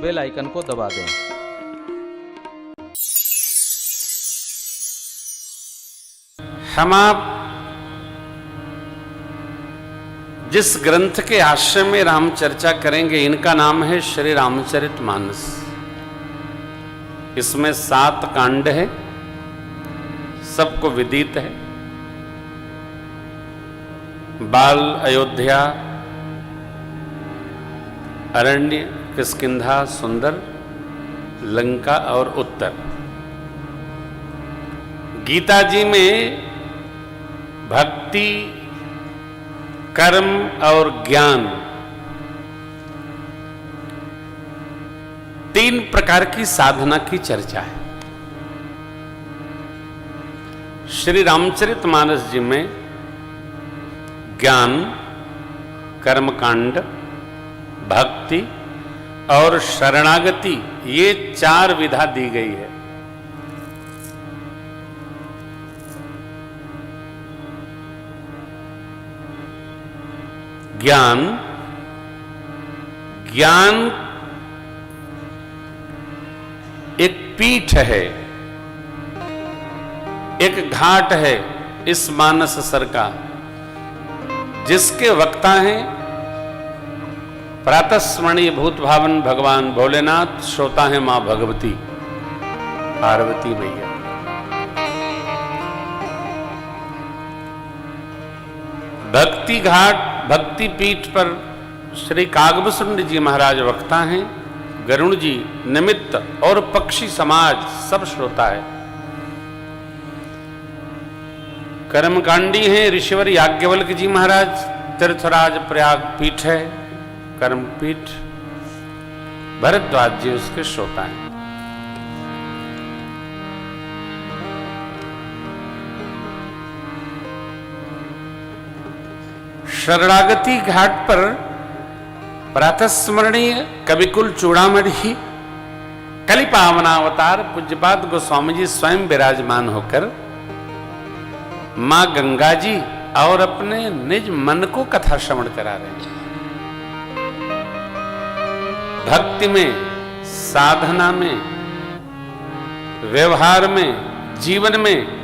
Bell icon को दबा दें। हम आप जिस ग्रंथ के आश्रय में राम चर्चा करेंगे, इनका नाम है श्री रामचरितमानस। इसमें 7 कांड है, सबको विदित है। बाल, अयोध्या, अरण्य, किष्किंधा, सुंदर, लंका और उत्तर। गीता जी में भक्ति, कर्म और ज्ञान 3 प्रकार की साधना की चर्चा है। श्री रामचरितमानस जी में ज्ञान, कर्मकांड, भक्ति और शरणागति, ये 4 विधा दी गई है। ज्ञान एक पीठ है, एक घाट है इस मानस सर का, जिसके वक्ता हैं प्रातस्मरणीय भूत भावन भगवान भोलेनाथ, श्रोता है मां भगवती पार्वती मैया। भक्ति घाट, भक्ति पीठ पर श्री कागभूषुंड जी महाराज वक्ता हैं, गरुण जी निमित्त और पक्षी समाज सब श्रोता है। कर्मकांडी हैं ऋषिवर याज्ञवल्क्य जी महाराज, तीर्थराज प्रयाग पीठ है कर्म पीठ, भरद्वाज जी उसके श्रोता हैं। शरणागति घाट पर प्रातस्मरणीय कविकुल चूड़ामणि कलि पावनावतार पूज्यपाद गोस्वामी जी स्वयं विराजमान होकर मां गंगा जी और अपने निज मन को कथा श्रवण करा रहे हैं। भक्ति में, साधना में, व्यवहार में, जीवन में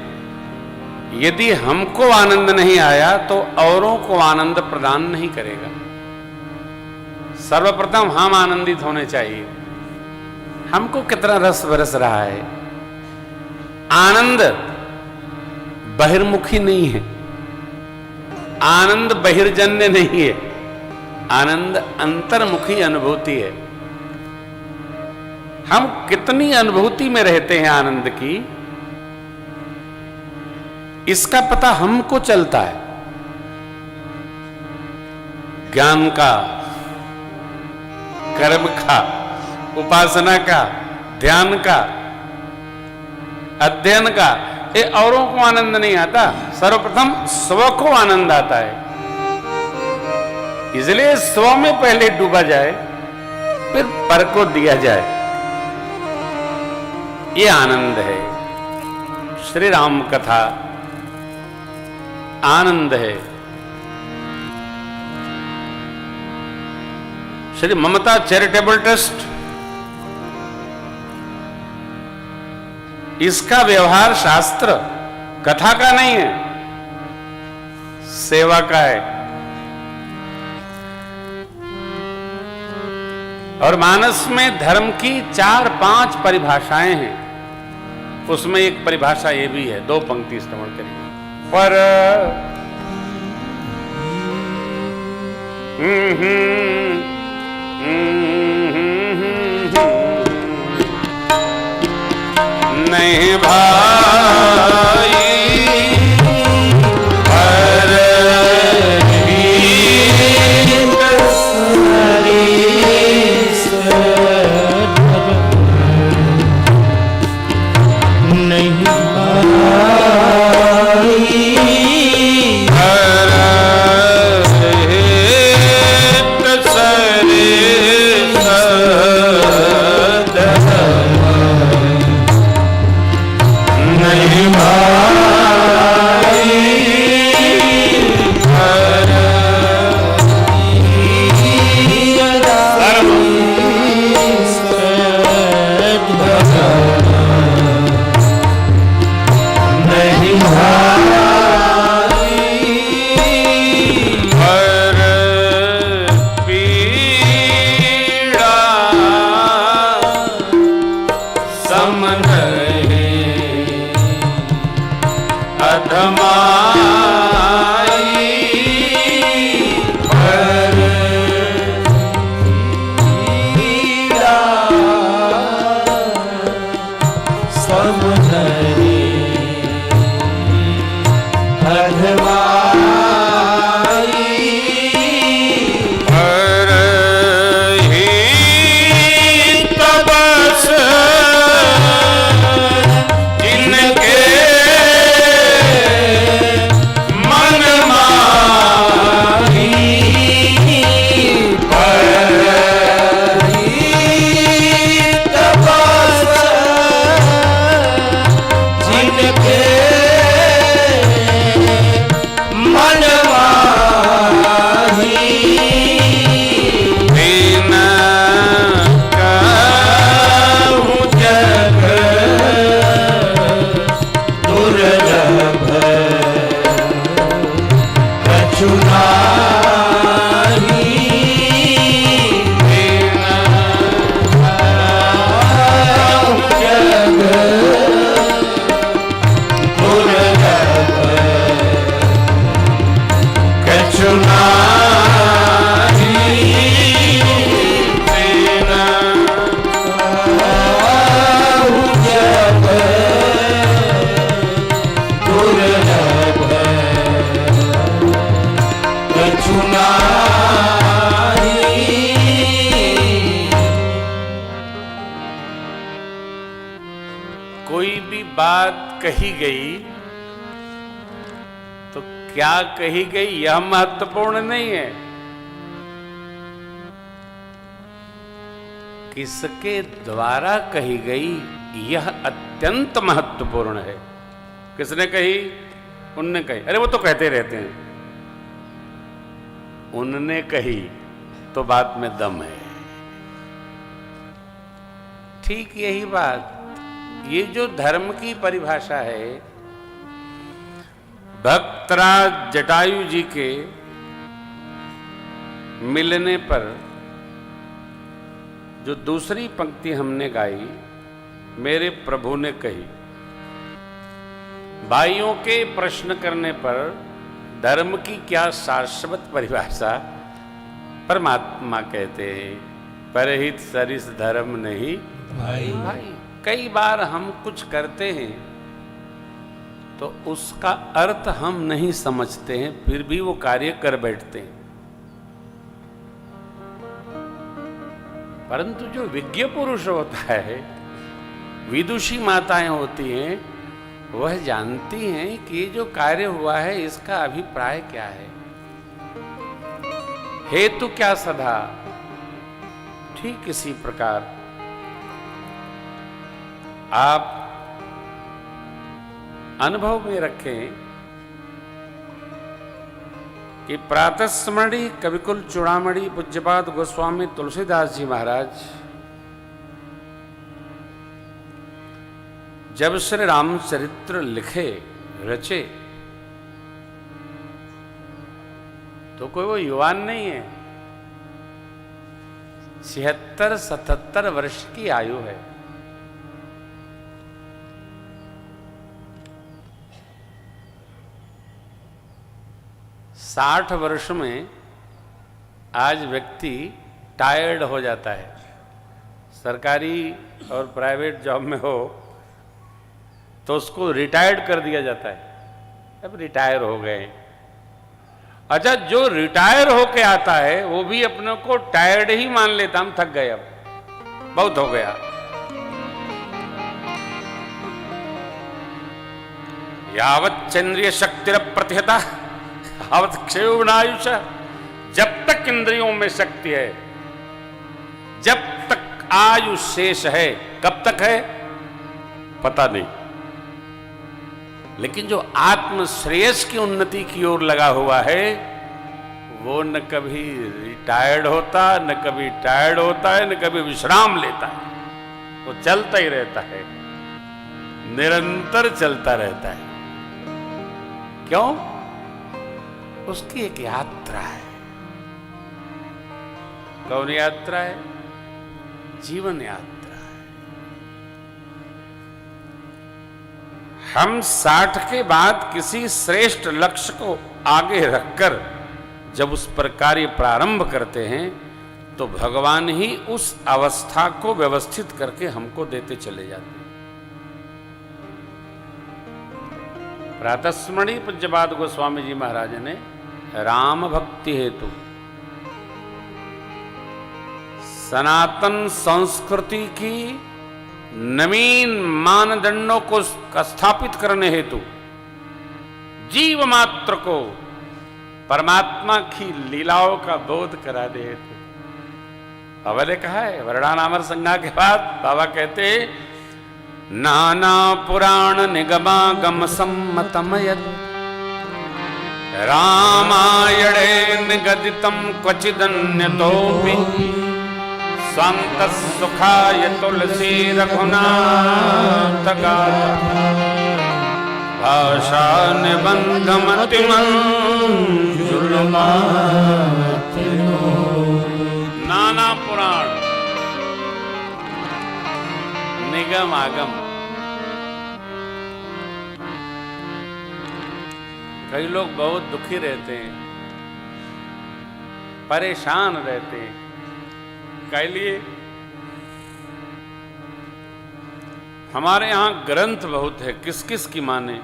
यदि हमको आनंद नहीं आया तो औरों को आनंद प्रदान नहीं करेगा। सर्वप्रथम हम आनंदित होने चाहिए। हमको कितना रस बरस रहा है। आनंद बहिर्मुखी नहीं है, आनंद बहिर्जन्य नहीं है, आनंद अंतर्मुखी अनुभूति है। हम कितनी अनुभूति में रहते हैं आनंद की, इसका पता हमको चलता है। ज्ञान का, कर्म का, उपासना का, ध्यान का, अध्ययन का, ये औरों को आनंद नहीं आता, सर्वप्रथम स्व को आनंद आता है। इसलिए स्व में पहले डूबा जाए, फिर पर को दिया जाए। ये आनंद है। श्री राम कथा आनंद है। श्री ममता चैरिटेबल ट्रस्ट, इसका व्यवहार शास्त्र कथा का नहीं है, सेवा का है। और मानस में धर्म की 4-5 परिभाषाएं हैं। उसमें एक परिभाषा ये भी है, 2 पंक्ति श्रवण करिए। पर नहीं भाई पर नहीं कोई भी बात कही गई तो क्या कही गई यह महत्वपूर्ण नहीं है, किसके द्वारा कही गई यह अत्यंत महत्वपूर्ण है। किसने कही? उनने कही। अरे वो तो कहते रहते हैं। उनने कही तो बात में दम है। ठीक यही बात, ये जो धर्म की परिभाषा है, भक्तराज जटायु जी के मिलने पर जो दूसरी पंक्ति हमने गाई, मेरे प्रभु ने कही। भाइयों के प्रश्न करने पर धर्म की क्या शाश्वत परिभाषा, परमात्मा कहते हैं परहित सरिस धर्म नहीं भाई। कई बार हम कुछ करते हैं तो उसका अर्थ हम नहीं समझते हैं, फिर भी वो कार्य कर बैठते हैं। परंतु जो विज्ञ पुरुष होता है, विदुषी माताएं होती हैं, वह जानती हैं कि ये जो कार्य हुआ है इसका अभिप्राय क्या है, हेतु क्या सधा। ठीक इसी प्रकार आप अनुभव में रखें कि प्रातः स्मरणी कविकुल चूड़ामणि पूज्यपाद गोस्वामी तुलसीदास जी महाराज जब श्री रामचरित्र लिखे रचे तो कोई वो युवान नहीं है, 76-77 वर्ष की आयु है। साठ वर्ष में आज व्यक्ति टायर्ड हो जाता है। सरकारी और प्राइवेट जॉब में हो तो उसको रिटायर्ड कर दिया जाता है, अब रिटायर हो गए। अच्छा, जो रिटायर होके आता है वो भी अपने को टायर्ड ही मान लेता, हम थक गए, अब बहुत हो गया। यावत् चंद्रिय शक्तिर प्रतिहता आवत क्षेयुनायुष, जब तक इंद्रियों में शक्ति है, जब तक आयु शेष है, कब तक है पता नहीं, लेकिन जो आत्म श्रेयस की उन्नति की ओर लगा हुआ है वो न कभी रिटायर्ड होता, न कभी टायर्ड होता है, न कभी विश्राम लेता है, वो चलता ही रहता है, निरंतर चलता रहता है। क्यों? उसकी एक यात्रा है। कौन यात्रा है? जीवन यात्रा है। हम 60 के बाद किसी श्रेष्ठ लक्ष्य को आगे रखकर जब उस पर कार्य प्रारंभ करते हैं तो भगवान ही उस अवस्था को व्यवस्थित करके हमको देते चले जाते हैं। प्रातस्मरणीय पूज्यपाद गोस्वामी जी महाराज ने राम भक्ति हेतु सनातन संस्कृति की नवीन मानदंडों को स्थापित करने हेतु जीव मात्र को परमात्मा की लीलाओं का बोध कराने हेतु बाबा ने कहा है। वर्णानामर संज्ञा के बाद बाबा कहते, नाना पुराण निगमागम सम्मतमयत् रामायणे निगदितं क्वचिदन्यतोऽपि स्वान्तः सुखाय तुलसी रघुनाथ गाथा भाषा निबन्धमतिमञ्जुलमातिनो। नाना पुराण निगम आगम, कई लोग बहुत दुखी रहते हैं, परेशान रहते हैं। कह लिए हमारे यहां ग्रंथ बहुत है, किस किस की माने?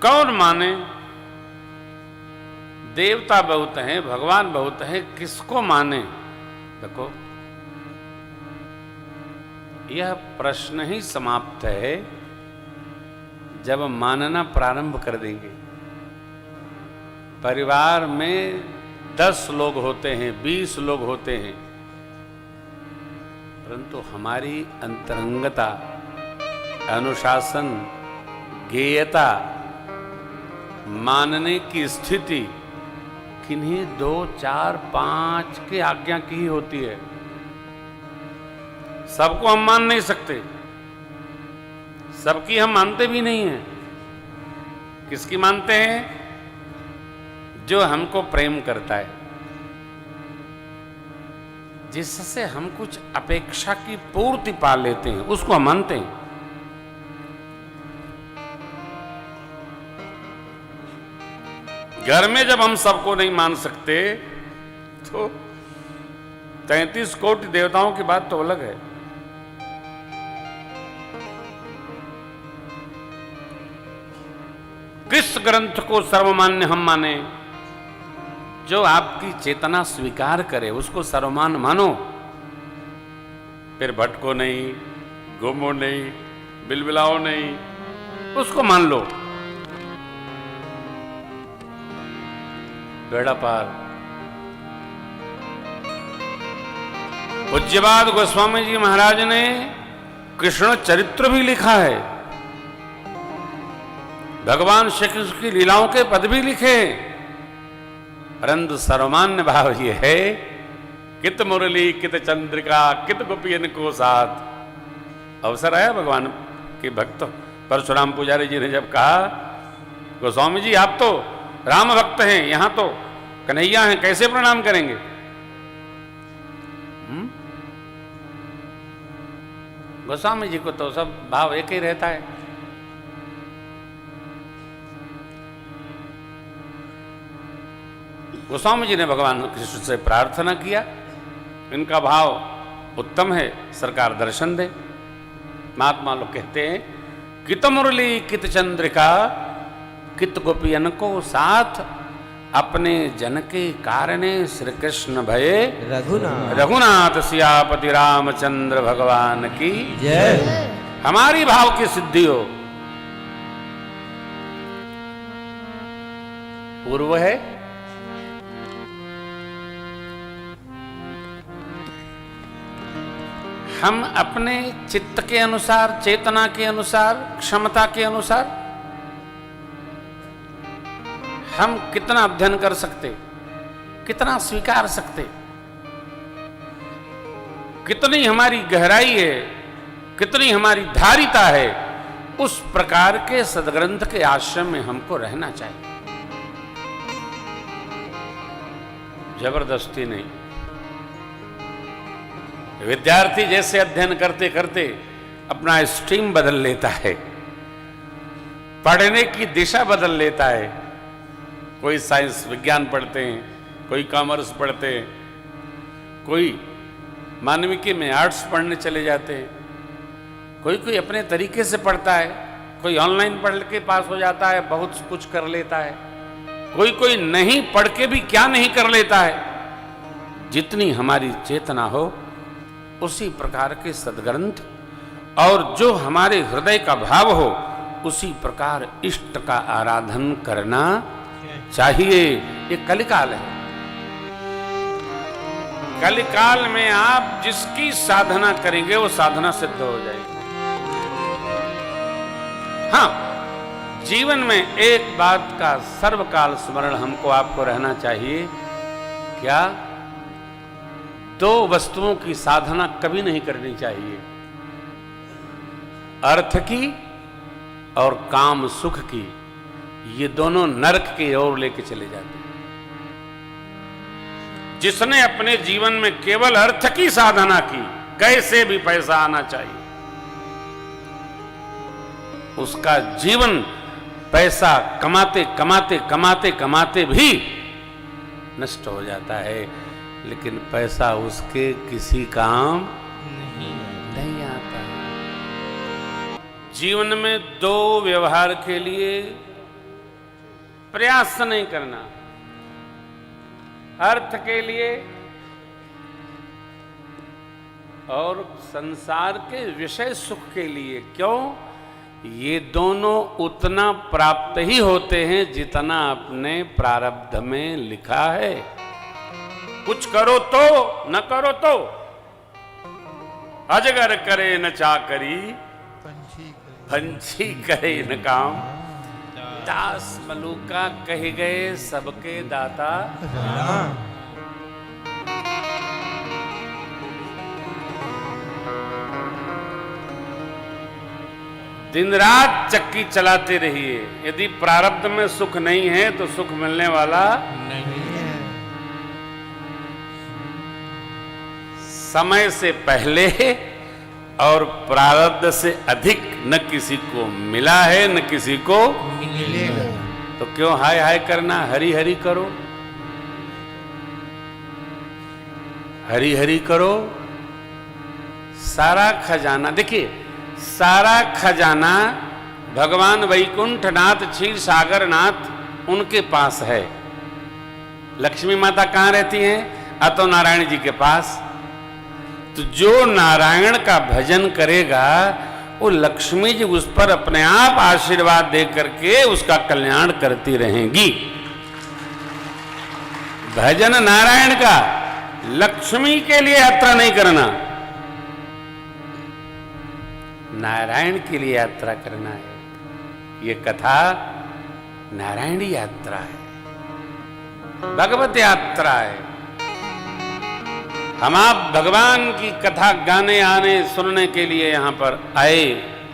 कौन माने? देवता बहुत हैं, भगवान बहुत हैं, किसको माने? देखो, यह प्रश्न ही समाप्त है जब मानना प्रारंभ कर देंगे। परिवार में 10 लोग होते हैं, 20 लोग होते हैं, परंतु हमारी अंतरंगता, अनुशासन, गेयता, मानने की स्थिति किन्हीं 2, 4, 5 की आज्ञा की ही होती है। सबको हम मान नहीं सकते, सबकी हम मानते भी नहीं हैं। किसकी मानते हैं? जो हमको प्रेम करता है, जिससे हम कुछ अपेक्षा की पूर्ति पा लेते हैं, उसको हम मानते हैं। घर में जब हम सबको नहीं मान सकते तो 33 कोटि देवताओं की बात तो अलग है। किस ग्रंथ को सर्वमान्य हम माने? जो आपकी चेतना स्वीकार करे उसको सर्वमान मानो, फिर भटको नहीं, घूमो नहीं, बिलबिलाओ नहीं, उसको मान लो, बेड़ा पार। पूज्यपाद गोस्वामी जी महाराज ने कृष्ण चरित्र भी लिखा है, भगवान श्री कृष्ण की लीलाओं के पद भी लिखे, परंतु सर्वमान्य भाव ये है, कित मुरली कित चंद्रिका कित गोपियन को साथ। अवसर आया भगवान के भक्त परशुराम पुजारी जी ने जब कहा, गोस्वामी जी आप तो राम भक्त हैं, यहां तो कन्हैया हैं, कैसे प्रणाम करेंगे? गोस्वामी जी को तो सब भाव एक ही रहता है। गोस्वामी जी ने भगवान कृष्ण से प्रार्थना किया, इनका भाव उत्तम है, सरकार दर्शन दे। महात्मा लोग कहते हैं, कित मुरली कित चंद्रिका कित गोपियन को साथ, अपने जन के कारणे श्री कृष्ण भये रघुनाथ सियापति रामचंद्र भगवान की जय। हमारी भाव की सिद्धि हो। पूर्व है हम अपने चित्त के अनुसार, चेतना के अनुसार, क्षमता के अनुसार हम कितना अध्ययन कर सकते, कितना स्वीकार सकते, कितनी हमारी गहराई है, कितनी हमारी धारिता है, उस प्रकार के सदग्रंथ के आश्रम में हमको रहना चाहिए। जबरदस्ती नहीं। विद्यार्थी जैसे अध्ययन करते करते अपना स्ट्रीम बदल लेता है, पढ़ने की दिशा बदल लेता है। कोई साइंस विज्ञान पढ़ते हैं, कोई कॉमर्स पढ़ते हैं, कोई मानविकी में आर्ट्स पढ़ने चले जाते हैं, कोई अपने तरीके से पढ़ता है, कोई ऑनलाइन पढ़ के पास हो जाता है, बहुत कुछ कर लेता है, कोई नहीं पढ़ के भी क्या नहीं कर लेता है। जितनी हमारी चेतना हो उसी प्रकार के सदग्रंथ और जो हमारे हृदय का भाव हो उसी प्रकार इष्ट का आराधन करना चाहिए। ये कलिकाल है। कलिकाल में आप जिसकी साधना करेंगे वो साधना सिद्ध हो जाएगी। हाँ, जीवन में एक बात का सर्वकाल स्मरण हमको आपको रहना चाहिए। क्या? 2 वस्तुओं की साधना कभी नहीं करनी चाहिए, अर्थ की और काम सुख की। ये दोनों नरक की ओर लेके चले जाते हैं। जिसने अपने जीवन में केवल अर्थ की साधना की, कैसे भी पैसा आना चाहिए, उसका जीवन पैसा कमाते कमाते कमाते कमाते भी नष्ट हो जाता है, लेकिन पैसा उसके किसी काम नहीं आता। जीवन में 2 व्यवहार के लिए प्रयास नहीं करना, अर्थ के लिए और संसार के विषय सुख के लिए। क्यों? ये दोनों उतना प्राप्त ही होते हैं जितना अपने प्रारब्ध में लिखा है। कुछ करो तो, न करो तो। अजगर करे न चाकरी, पंछी करे न काम, दास मलूका कह गए सबके दाता राम। दिन रात चक्की चलाते रहिए। यदि प्रारब्ध में सुख नहीं है तो सुख मिलने वाला नहीं है। समय से पहले और प्रारब्ध से अधिक न किसी को मिला है न किसी को मिलेगा। तो क्यों हाय हाय करना? हरि हरि करो, हरि हरि करो। सारा खजाना देखिए, सारा खजाना भगवान वैकुंठनाथ क्षीर सागर नाथ उनके पास है। लक्ष्मी माता कहां रहती हैं? अतो नारायण जी के पास। तो जो नारायण का भजन करेगा वो लक्ष्मी जी उस पर अपने आप आशीर्वाद दे करके उसका कल्याण करती रहेंगी। भजन नारायण का, लक्ष्मी के लिए यात्रा नहीं करना, नारायण के लिए यात्रा करना है। ये कथा नारायणी यात्रा है, भगवत यात्रा है। हम आप भगवान की कथा गाने आने सुनने के लिए यहां पर आए,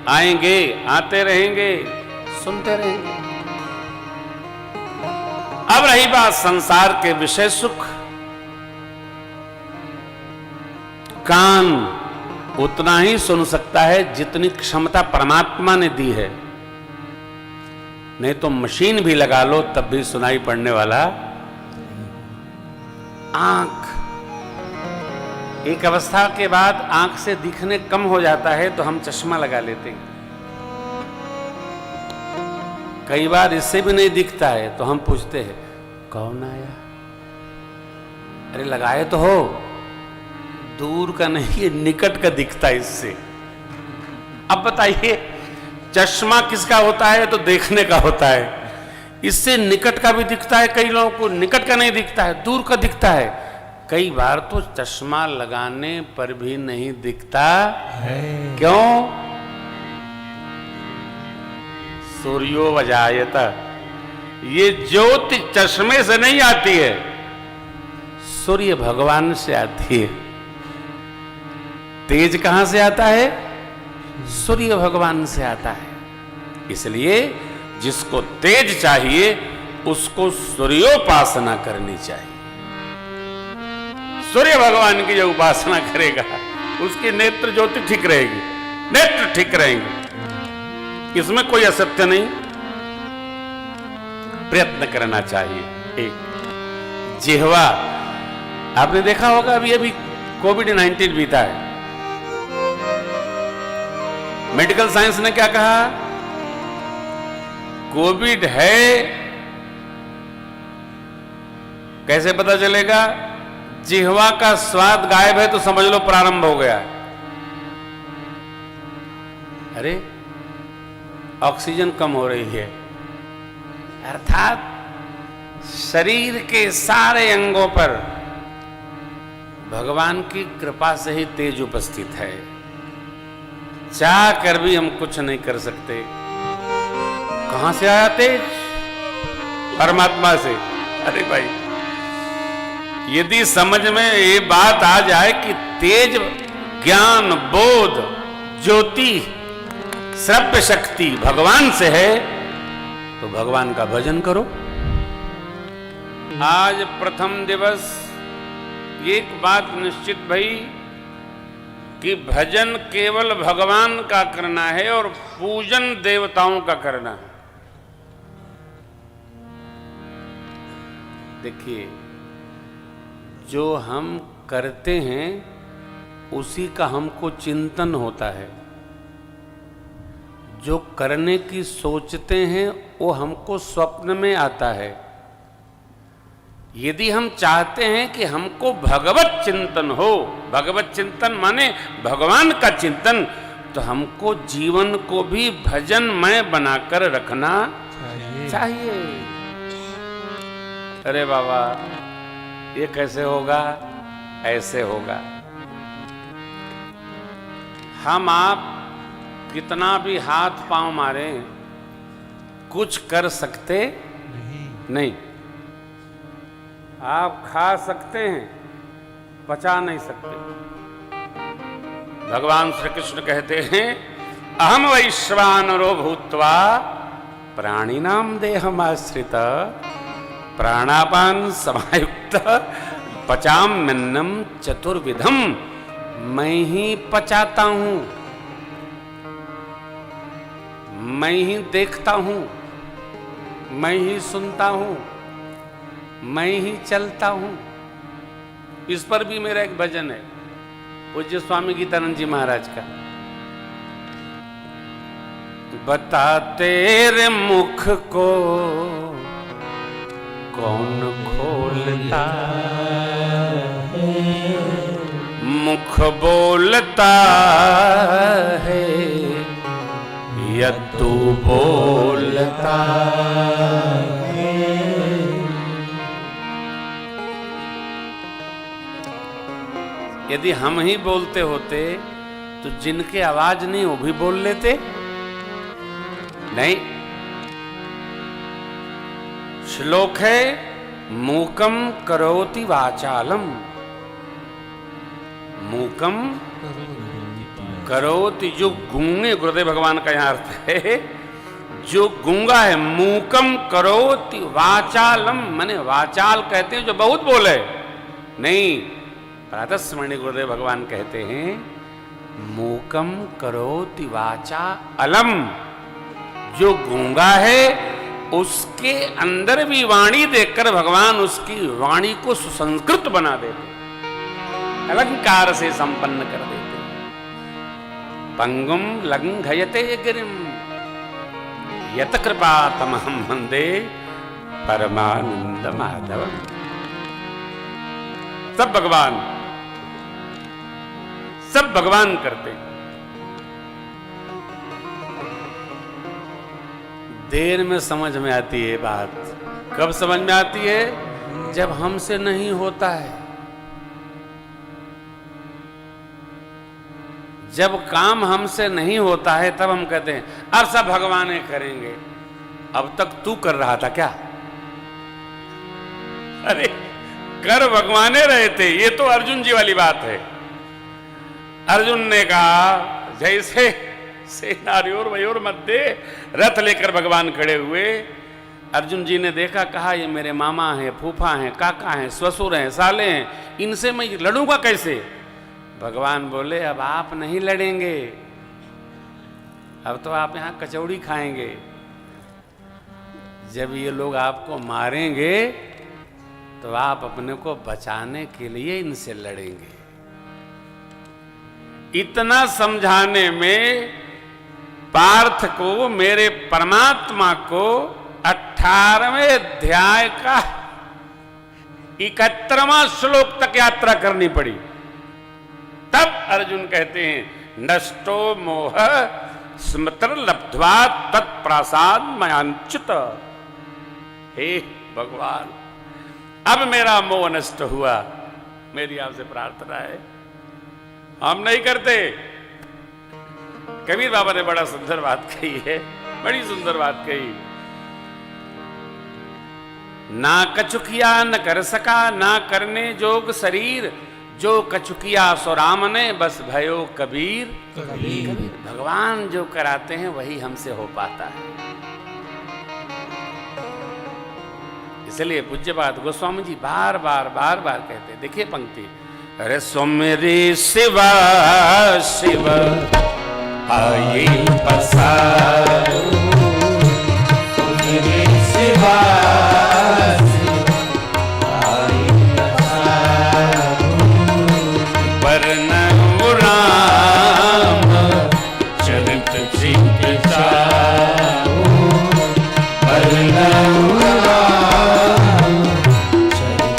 आएंगे, आते रहेंगे, सुनते रहेंगे। अब रही बात संसार के विषय सुख, कान उतना ही सुन सकता है जितनी क्षमता परमात्मा ने दी है। नहीं तो मशीन भी लगा लो तब भी सुनाई पड़ने वाला। आंख, एक अवस्था के बाद आंख से दिखने कम हो जाता है तो हम चश्मा लगा लेते हैं। कई बार इससे भी नहीं दिखता है तो हम पूछते हैं कौन आया? अरे लगाए तो हो, दूर का नहीं, ये निकट का दिखता है इससे। अब बताइए, चश्मा किसका होता है? तो देखने का होता है। इससे निकट का भी दिखता है, कई लोगों को निकट का नहीं दिखता है, दूर का दिखता है। कई बार तो चश्मा लगाने पर भी नहीं दिखता है। क्यों? सूर्यो वजायत, ये ज्योति चश्मे से नहीं आती है, सूर्य भगवान से आती है। तेज कहां से आता है? सूर्य भगवान से आता है। इसलिए जिसको तेज चाहिए उसको सूर्योपासना करनी चाहिए। सूर्य भगवान की जो उपासना करेगा उसकी नेत्र ज्योति ठीक रहेगी, नेत्र ठीक रहेंगे, इसमें कोई असत्य नहीं। प्रयत्न करना चाहिए। एक जिह्वा, आपने देखा होगा अभी अभी कोविड-19 बीता है, मेडिकल साइंस ने क्या कहा? कोविड है, कैसे पता चलेगा? जिह्वा का स्वाद गायब है तो समझ लो प्रारंभ हो गया है। अरे ऑक्सीजन कम हो रही है, अर्थात शरीर के सारे अंगों पर भगवान की कृपा से ही तेज उपस्थित है। चाह कर भी हम कुछ नहीं कर सकते। कहां से आया तेज? परमात्मा से। अरे भाई, यदि समझ में ये बात आ जाए कि तेज ज्ञान, बोध, ज्योति, श्रव्य शक्ति भगवान से है तो भगवान का भजन करो। आज प्रथम दिवस एक बात निश्चित भई कि भजन केवल भगवान का करना है और पूजन देवताओं का करना है। देखिए, जो हम करते हैं उसी का हमको चिंतन होता है, जो करने की सोचते हैं वो हमको स्वप्न में आता है। यदि हम चाहते हैं कि हमको भगवत चिंतन हो, भगवत चिंतन माने भगवान का चिंतन, तो हमको जीवन को भी भजनमय बनाकर रखना चाहिए। अरे बाबा ये कैसे होगा? ऐसे होगा। हम आप कितना भी हाथ पांव मारे, कुछ कर सकते नहीं। आप खा सकते हैं, पचा नहीं सकते। भगवान श्री कृष्ण कहते हैं, अहम वैश्वानरो भूत्वा प्राणिनाम देहमाश्रित प्राणापान समायुक्त पचाम्यन्नम चतुर्विधम। मैं ही पचाता हूं, मैं ही देखता हूं, मैं ही सुनता हूं, मैं ही चलता हूं। इस पर भी मेरा एक भजन है पूज्य स्वामी गीतानंद जी महाराज का। बता तेरे मुख को कौन खोलता है, मुख बोलता है या तू बोलता है। यदि हम ही बोलते होते तो जिनके आवाज नहीं वो भी बोल लेते। नहीं, श्लोक है मूकम करोति वाचालम। मूकम करोति, जो गूंगे, गुरुदेव भगवान का यहां अर्थ है, जो गूंगा है। मूकम करोति वाचालम, माने वाचाल कहते हैं जो बहुत बोले। नहीं, प्रातस्मरणीय गुरुदेव भगवान कहते हैं मूकम करोति वाचा अलम। जो गूंगा है उसके अंदर भी वाणी देखकर भगवान उसकी वाणी को सुसंस्कृत बना देते, अलंकार से संपन्न कर देते। पंगुम लंघयते गिरिम यत कृपा तमहम वंदे परमानंद माधव। सब भगवान, सब भगवान करते। देर में समझ में आती है बात। कब समझ में आती है? जब हमसे नहीं होता है, जब काम हमसे नहीं होता है तब हम कहते हैं अब सब भगवान करेंगे। अब तक तू कर रहा था क्या? अरे कर भगवाने रहे थे। ये तो अर्जुन जी वाली बात है। अर्जुन ने कहा जैसे सेनारियोर वयोर मध्य रथ लेकर भगवान खड़े हुए। अर्जुन जी ने देखा, कहा ये मेरे मामा हैं, फूफा हैं, काका हैं, ससुर हैं, साले हैं, इनसे मैं लड़ूंगा कैसे? भगवान बोले अब आप नहीं लड़ेंगे, अब तो आप यहां कचौड़ी खाएंगे। जब ये लोग आपको मारेंगे तो आप अपने को बचाने के लिए इनसे लड़ेंगे। इतना समझाने में पार्थ को, मेरे परमात्मा को 18वें अध्याय का 71वां श्लोक तक यात्रा करनी पड़ी। तब अर्जुन कहते हैं नष्टो मोह स्मृतर लब्ध्वा तत्प्रसाद मयांच्युत। हे भगवान, अब मेरा मोह नष्ट हुआ। मेरी आपसे प्रार्थना है, हम नहीं करते। कबीर बाबा ने बड़ा सुंदर बात कही है, बड़ी सुंदर बात कही। ना कछुकिया न कर सका, ना करने जोग शरीर, जो कछुकिया सो राम ने बस भयो कबीर। कबीर भगवान जो कराते हैं वही हमसे हो पाता है। इसलिए पूज्यपाद गोस्वामी जी बार बार कहते हैं। देखिए पंक्ति, अरे सुमेरे शिवा शिव आये पसारो, सुमेरे शिवा आये पसारो, वर्णनु राम चरित चित चारो, वर्णनु राम चरित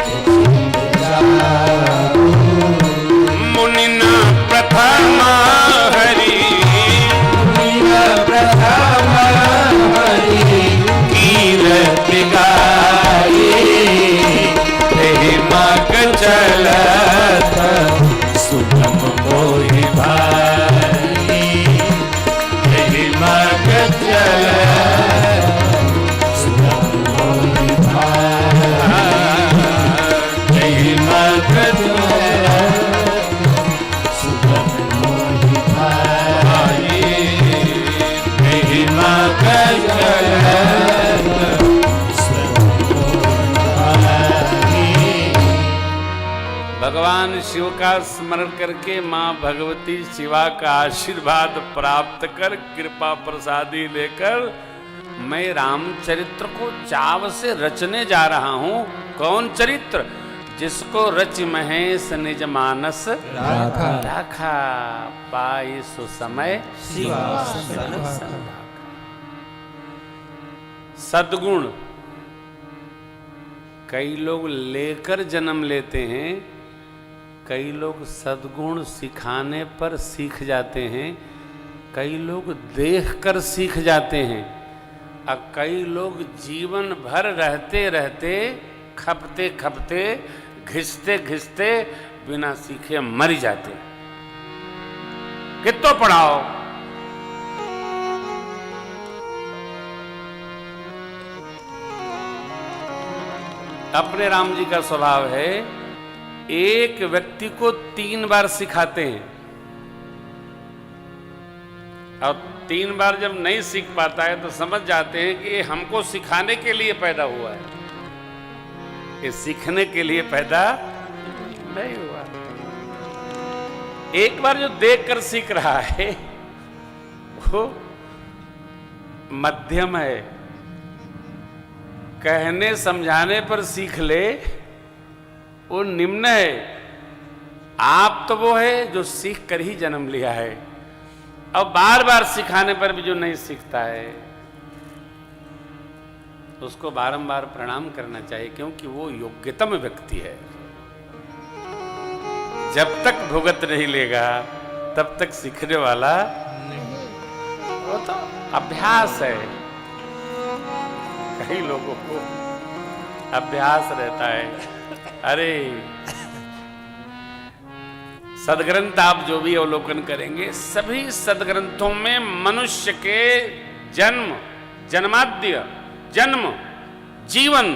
मग चलत सुगम मोहि भाई, यही मग चलत सुगम मोहि भाई, यही मग चलत सुगम मोहि भाई, यही मग चलत भगवान शिव का स्मरण करके मां भगवती शिवा का आशीर्वाद प्राप्त कर कृपा प्रसादी लेकर मैं रामचरित्र को चाव से रचने जा रहा हूं। कौन चरित्र? जिसको रच महेश निज मानस राखा, पाई सुसमय शिवा सद्गुण कई लोग लेकर जन्म लेते हैं, कई लोग सद्गुण सिखाने पर सीख जाते हैं, कई लोग देखकर सीख जाते हैं, और कई लोग जीवन भर रहते रहते खपते खपते घिसते घिसते बिना सीखे मर जाते। कितो पढ़ाओ, अपने राम जी का स्वभाव है एक व्यक्ति को 3 बार सिखाते हैं, और 3 बार जब नहीं सीख पाता है तो समझ जाते हैं कि ये हमको सिखाने के लिए पैदा हुआ है, ये सीखने के लिए पैदा नहीं हुआ। एक बार जो देखकर सीख रहा है वो मध्यम है, कहने समझाने पर सीख ले वो निम्न है। आप तो वो है जो सीख कर ही जन्म लिया है, और बार बार सिखाने पर भी जो नहीं सीखता है उसको बारंबार प्रणाम करना चाहिए, क्योंकि वो योग्यतम व्यक्ति है। जब तक भुगत नहीं लेगा तब तक सीखने वाला वो तो अभ्यास है। कई लोगों को अभ्यास रहता है। अरे सदग्रंथ आप जो भी अवलोकन करेंगे, सभी सदग्रंथों में मनुष्य के जन्म, जन्माद्य, जन्म, जीवन,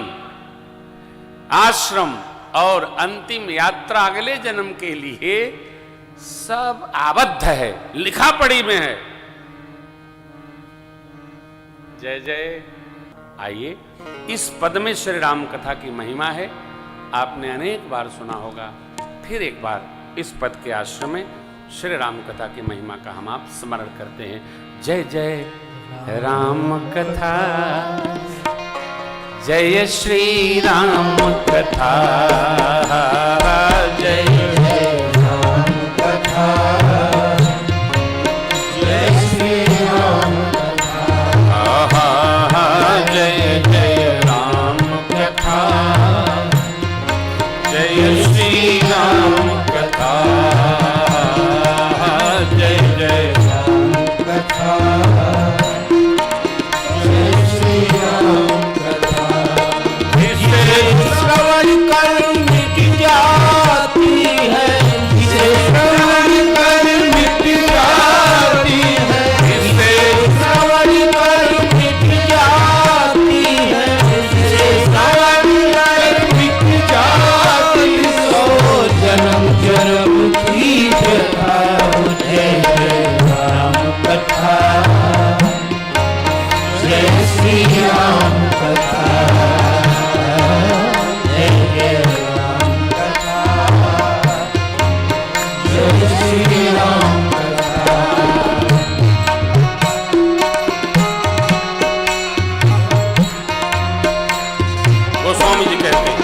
आश्रम और अंतिम यात्रा अगले जन्म के लिए सब आबद्ध है, लिखा पढ़ी में है। जय जय। आइए, इस पद में श्री राम कथा की महिमा है, आपने अनेक बार सुना होगा। फिर एक बार इस पद के आश्रम में श्री राम कथा की महिमा का हम आप स्मरण करते हैं। जय जय राम कथा, जय श्री राम कथा, जय जय राम कथा, जय श्री राम कथा, जय जय राम कथा, जय श्री राम कथा, जय जय राम कथा, जय श्री राम कथा। इसे श्रवण कर मिट जाती है, इसे श्रवण कर मिट जाती है, इसे श्रवण कर मिट जाती है, इसे श्रवण कर मिट जाती है। सो जन्म जन्म की व्यथा, जय जय राम कथा, जय श्री राम कथा, जय जय राम कथा, जय श्री राम कथा। गोस्वामी जी कहते हैं,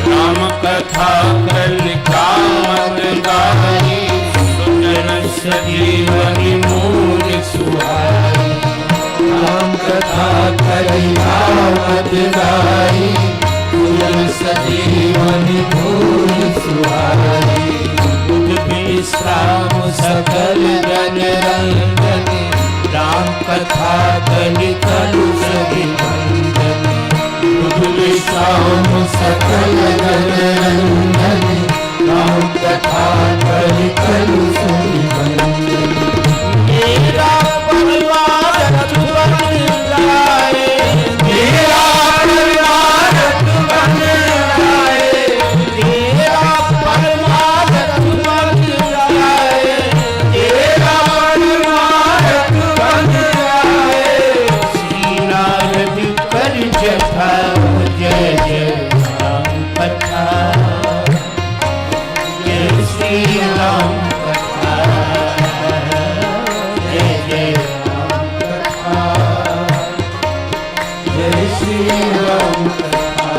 राम कथा कलिकामत गाई, सुजन सजीवनी मूल सुहाई। राम कथा कलिकामत गाई, सुजन सजीवनी मूल सुहाई। बुध विश्राम सकल जन रंजनी, राम कथा कलि कलु सभी बंधनी। बुध विश्राम राम सकल जन रंजन राम कथा करि कलु सुनिबंदन मेरा परिवार बन जाए मेरा परिवार बन जाए तेरा परिवार बन जाए तेरा परिवार बन जाए श्री नारद कर जथा जय जय राम कथा जय श्री राम कथा जय जय राम कथा जय श्री राम कथा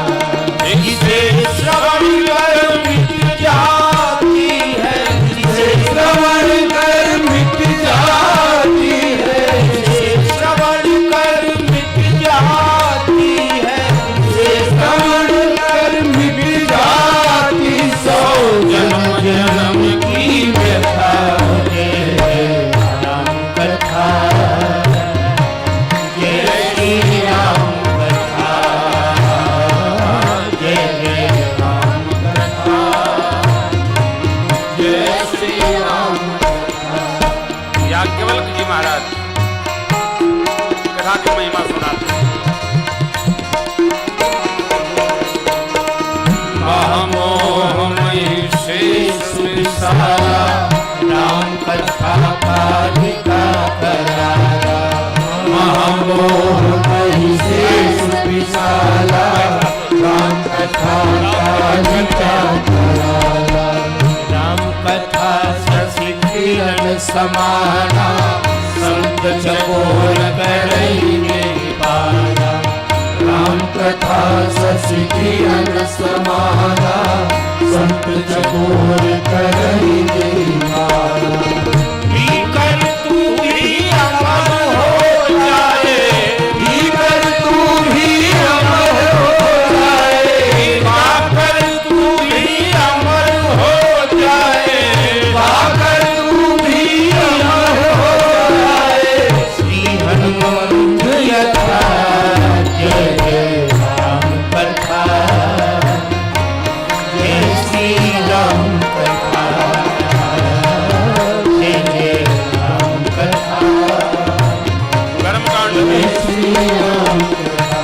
जिसे श्रवण कर मिट जाती है जिसे श्रवण कर मिट जाती है जिसे श्रवण कर मिट जाती है जिसे श्रवण कर मिट जाती सौ जन्म जन्म की व्यथा जय जय राम कथा जय श्री राम कथा जय जय राम कथा जय श्री राम याज्ञवल्क्य जी महाराज कथा की महिमा सुनाते हैं। मोहमयी शेष विशाला राम कथा कालिका करारा महामोहमयी शेष विशाला राम कथा कालिका करारा राम कथा शशि किरण समाना संत चकोर करेंगे पारा राम कथा शशि किरण समाना संत चकोर करेंगे पारा भीकर तू भी अमर हो जाए भीकर तू भी अमर हो जाए पाकर तू भी अमर हो जाए पाकर तू भी अमर हो जाए श्री हनुमंत यथा जय जय राम कथा जय श्री राम कथा जय जय राम कथा कर्मकांड जय में श्री राम कथा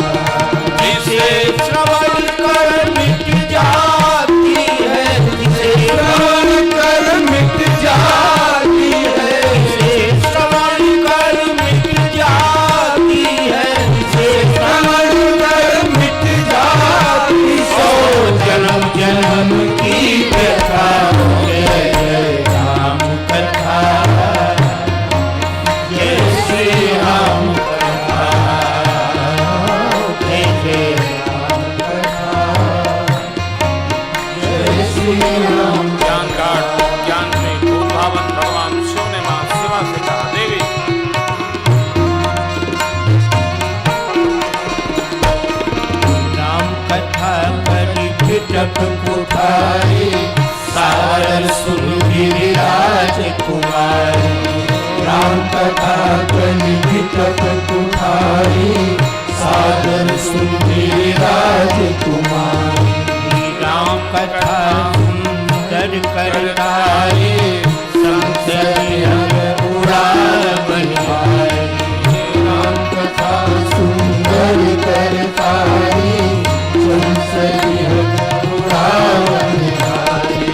जिसे श्रवण कर मिट जाती है जिसे श्रवण कर मिट जाती है जिसे श्रवण कर मिट जाती है जिसे श्रवण कर मिट जाती सौ जन्म जन्म की व्यथा जय जय राम कथा जय श्री राम कथा जय जय राम कथा जय श्री राम ज्ञान काट ज्ञान में भूत भावन भगवान शिव ने मां शिवा से कहा देवी राम कथा करी झिटक कुठारी सारल सुन गिरिराज कुमारी राम कथा करी झिटक कुठारी सादर सुन गिरिराज कुमारी राम कथा सुंदर करतारी संत उड़ा बनवारी राम कथा सुंदर करतारी संसदीय उड़ा बनवारी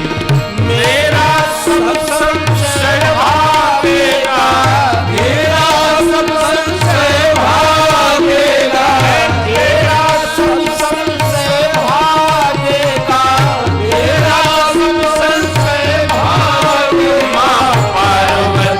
मेरा सब संशय भागेगा मेरा सब संशय भागेगा मेरा सब संशय भागेगा मेरा सब संशय भागेगा पार्वती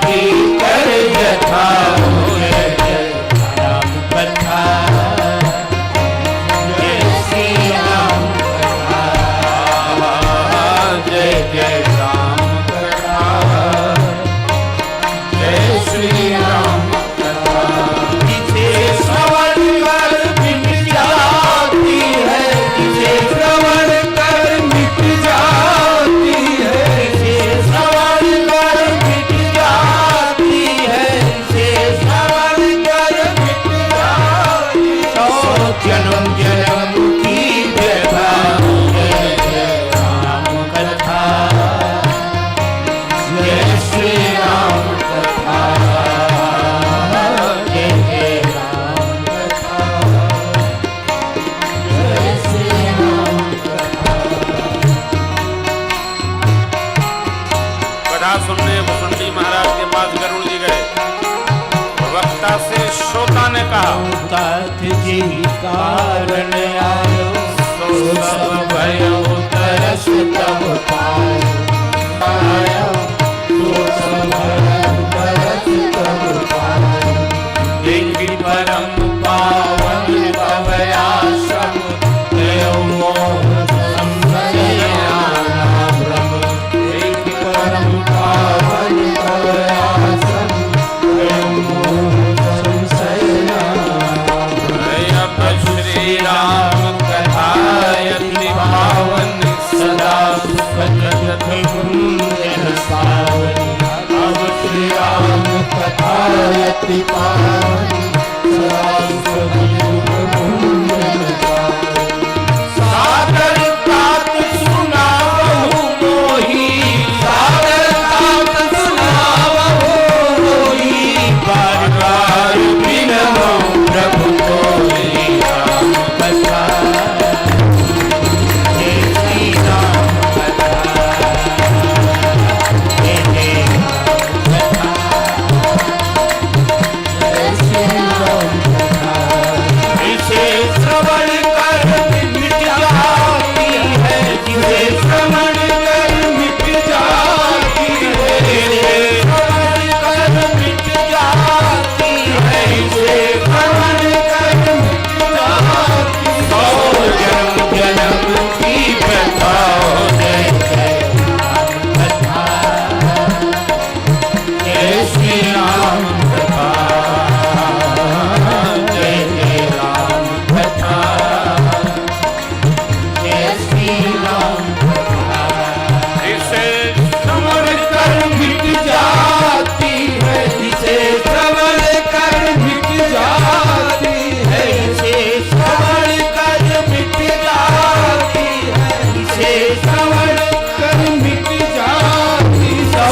तात जी कारण आयो, सो सब भयो तरस तब पायो। सो सब भयो तरस तब पायो। देखि परम पावन तव आश्रम, तयो मोह संशय आना भ्रम। देखि परम पावन तव आश्रम, तयो मोह संशय आना भ्रम। श्री राम कथायति पावन, सदा सुखद कुंजन सावनी। अब श्री राम कथायति पावन, सदा सुखद कुंजन सावनी। सागर तात सुनावहु मोही, सागर तात सुनावहु मोही। बार बार बिनहु प्रभु कोई राम कथा। हे श्री राम कथा, हे राम कथा, हे श्री राम कथा। इसे श्रवण कर मिट जाती है, जिसे श्रवण कर मिट जाती है। इसे श्रवण कर मिट जाती है, इसे श्रवण कर मिट जाती है। सौ जन्म जन्म की व्यथा हो, जय जय राम कथा, जय श्री राम कथा, जय जय राम कथा, जय श्री राम कथा। इसे श्रवण कर मिट जाती है, इसे श्रवण कर मिट जाती है। इसे श्रवण कर मिट जाती है, इसे श्रवण कर मिट जाती। सौ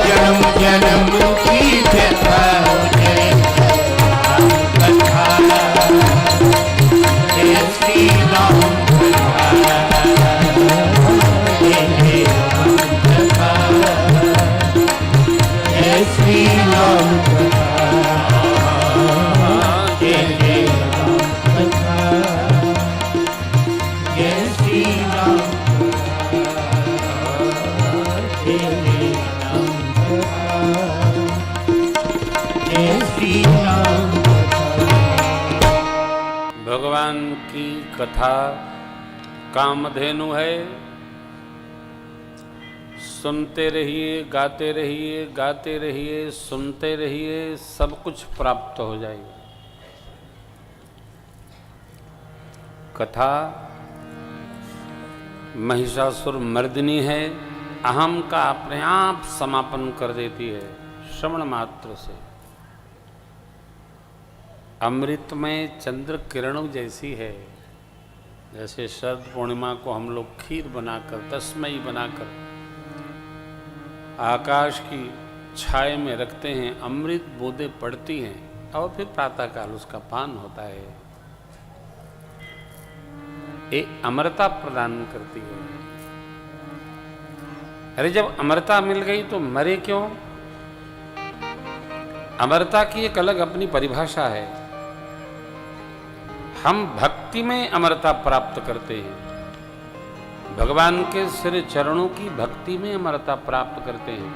जन्म जन्म की व्यथा हो, जय राम कथा, जय श्री राम कथा, जय राम कथा, जय श्री राम कथा, जय राम कथा, जय श्री राम कथा, जय राम कथा, जय श्री राम कथा। भगवान की कथा कामधेनु है। सुनते रहिए, गाते रहिए, गाते रहिए, सुनते रहिए, सब कुछ प्राप्त हो जाएगा। कथा महिषासुर मर्दिनी है, अहम का अपने आप समापन कर देती है श्रवण मात्र से। अमृत में चंद्र किरणों जैसी है। जैसे शरद पूर्णिमा को हम लोग खीर बनाकर, तस्मई बनाकर आकाश की छाए में रखते हैं, अमृत बूंदें पड़ती हैं और फिर प्रातःकाल उसका पान होता है। ये अमरता प्रदान करती है। अरे जब अमरता मिल गई तो मरे क्यों? अमरता की एक अलग अपनी परिभाषा है। हम भक्ति में अमरता प्राप्त करते हैं, भगवान के श्री चरणों की भक्ति में अमरता प्राप्त करते हैं।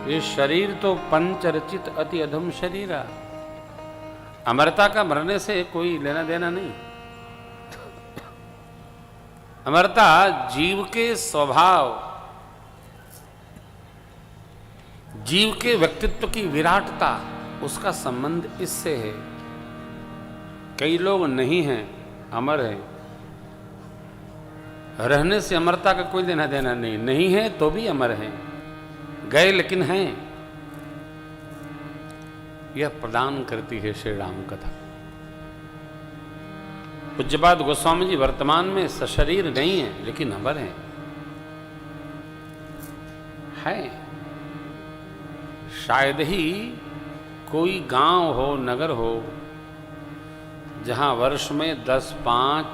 ये शरीर तो पंचरचित अति अधम शरीरा। अमरता का मरने से कोई लेना देना नहीं। अमरता जीव के स्वभाव, जीव के व्यक्तित्व की विराटता, उसका संबंध इससे है। कई लोग नहीं हैं, अमर हैं। रहने से अमरता का कोई लेना देना नहीं। नहीं है तो भी अमर हैं, गए लेकिन हैं। यह प्रदान करती है श्री राम कथा। पूज्यपाद गोस्वामी जी वर्तमान में सशरीर नहीं है, लेकिन अमर हैं। शायद ही कोई गांव हो, नगर हो, जहां वर्ष में 10-5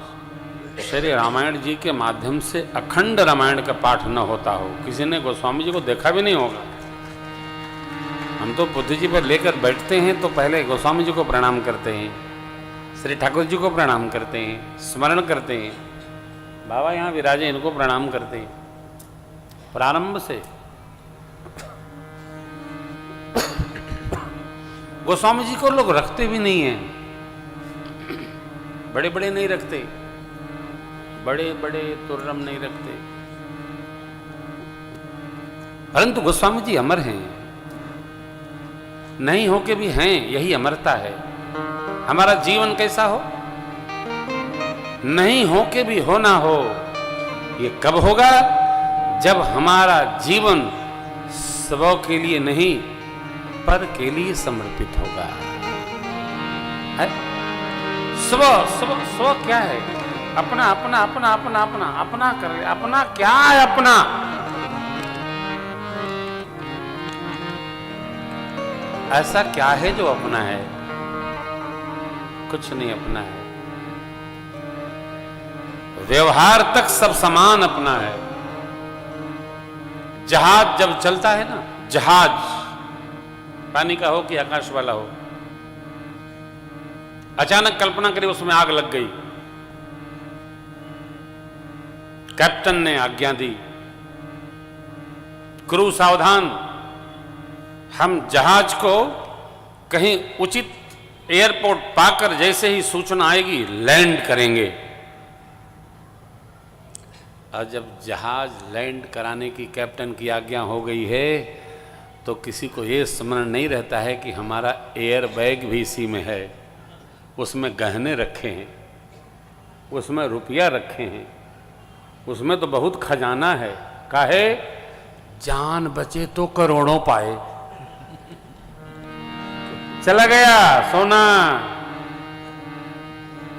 श्री रामायण जी के माध्यम से अखंड रामायण का पाठ न होता हो। किसी ने गोस्वामी जी को देखा भी नहीं होगा। हम तो बुद्ध जी पर लेकर बैठते हैं तो पहले गोस्वामी जी को प्रणाम करते हैं, श्री ठाकुर जी को प्रणाम करते हैं, स्मरण करते हैं, बाबा यहाँ विराजे इनको प्रणाम करते हैं प्रारंभ से। गोस्वामी जी को लोग रखते भी नहीं हैं, बड़े बड़े नहीं रखते, बड़े बड़े तुर्रम नहीं रखते, परंतु गोस्वामी जी अमर हैं, नहीं होके भी हैं, यही अमरता है। हमारा जीवन कैसा हो, नहीं होके भी हो ना हो, ये कब होगा? जब हमारा जीवन स्व के लिए नहीं पर के लिए समर्पित होगा। है? स्व स्व स्व क्या है? अपना अपना अपना अपना अपना अपना कर ले। अपना क्या है? अपना ऐसा क्या है जो अपना है? कुछ नहीं अपना है। व्यवहार तक सब समान अपना है। जहाज जब चलता है ना, जहाज पानी का हो कि आकाश वाला हो, अचानक कल्पना करिए उसमें आग लग गई, कैप्टन ने आज्ञा दी, क्रू सावधान, हम जहाज को कहीं उचित एयरपोर्ट पाकर जैसे ही सूचना आएगी लैंड करेंगे। और जब जहाज लैंड कराने की कैप्टन की आज्ञा हो गई है तो किसी को ये स्मरण नहीं रहता है कि हमारा एयर बैग भी इसी में है, उसमें गहने रखे हैं, उसमें रुपया रखे हैं, उसमें तो बहुत खजाना है। काहे? जान बचे तो करोड़ों पाए। चला गया सोना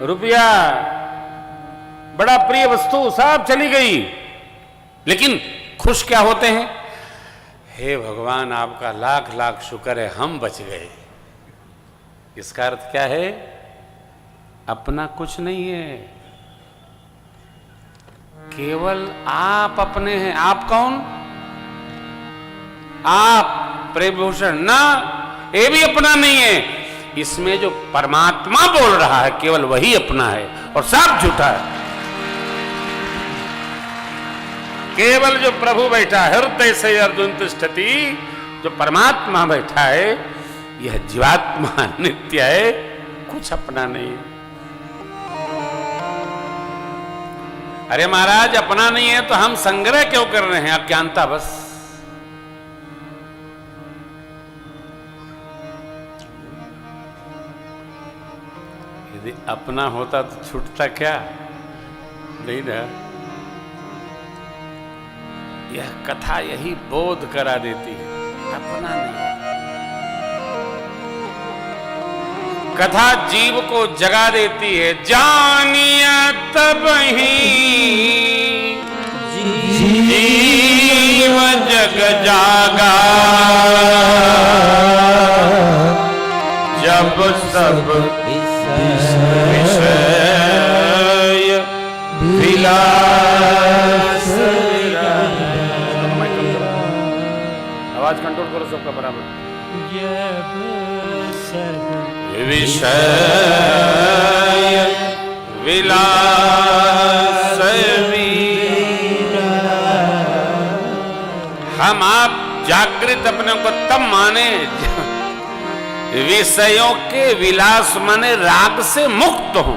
रुपया, बड़ा प्रिय वस्तु सब चली गई, लेकिन खुश क्या होते हैं? हे भगवान आपका लाख लाख शुक्र है हम बच गए। इसका अर्थ क्या है? अपना कुछ नहीं है, केवल आप अपने हैं। आप कौन? आप प्रेमभूषण ना, ये भी अपना नहीं है। इसमें जो परमात्मा बोल रहा है केवल वही अपना है और सब झूठा है। केवल जो प्रभु बैठा है हृदय से अर्जुन तिष्ठति, जो परमात्मा बैठा है, यह जीवात्मा नित्य है, कुछ अपना नहीं है। अरे महाराज अपना नहीं है तो हम संग्रह क्यों कर रहे हैं? अज्ञानता बस। यदि अपना होता तो छूटता क्या? नहीं ना। यह कथा यही बोध करा देती है, अपना नहीं। कथा जीव को जगा देती है, जानिया तब ही जीव जग जागा, जब सब विषय विलास। आवाज कंट्रोल करो सबका बराबर। विषय विलास हम आप जागृत अपने को तब माने विषयों के विलास माने राग से मुक्त हो।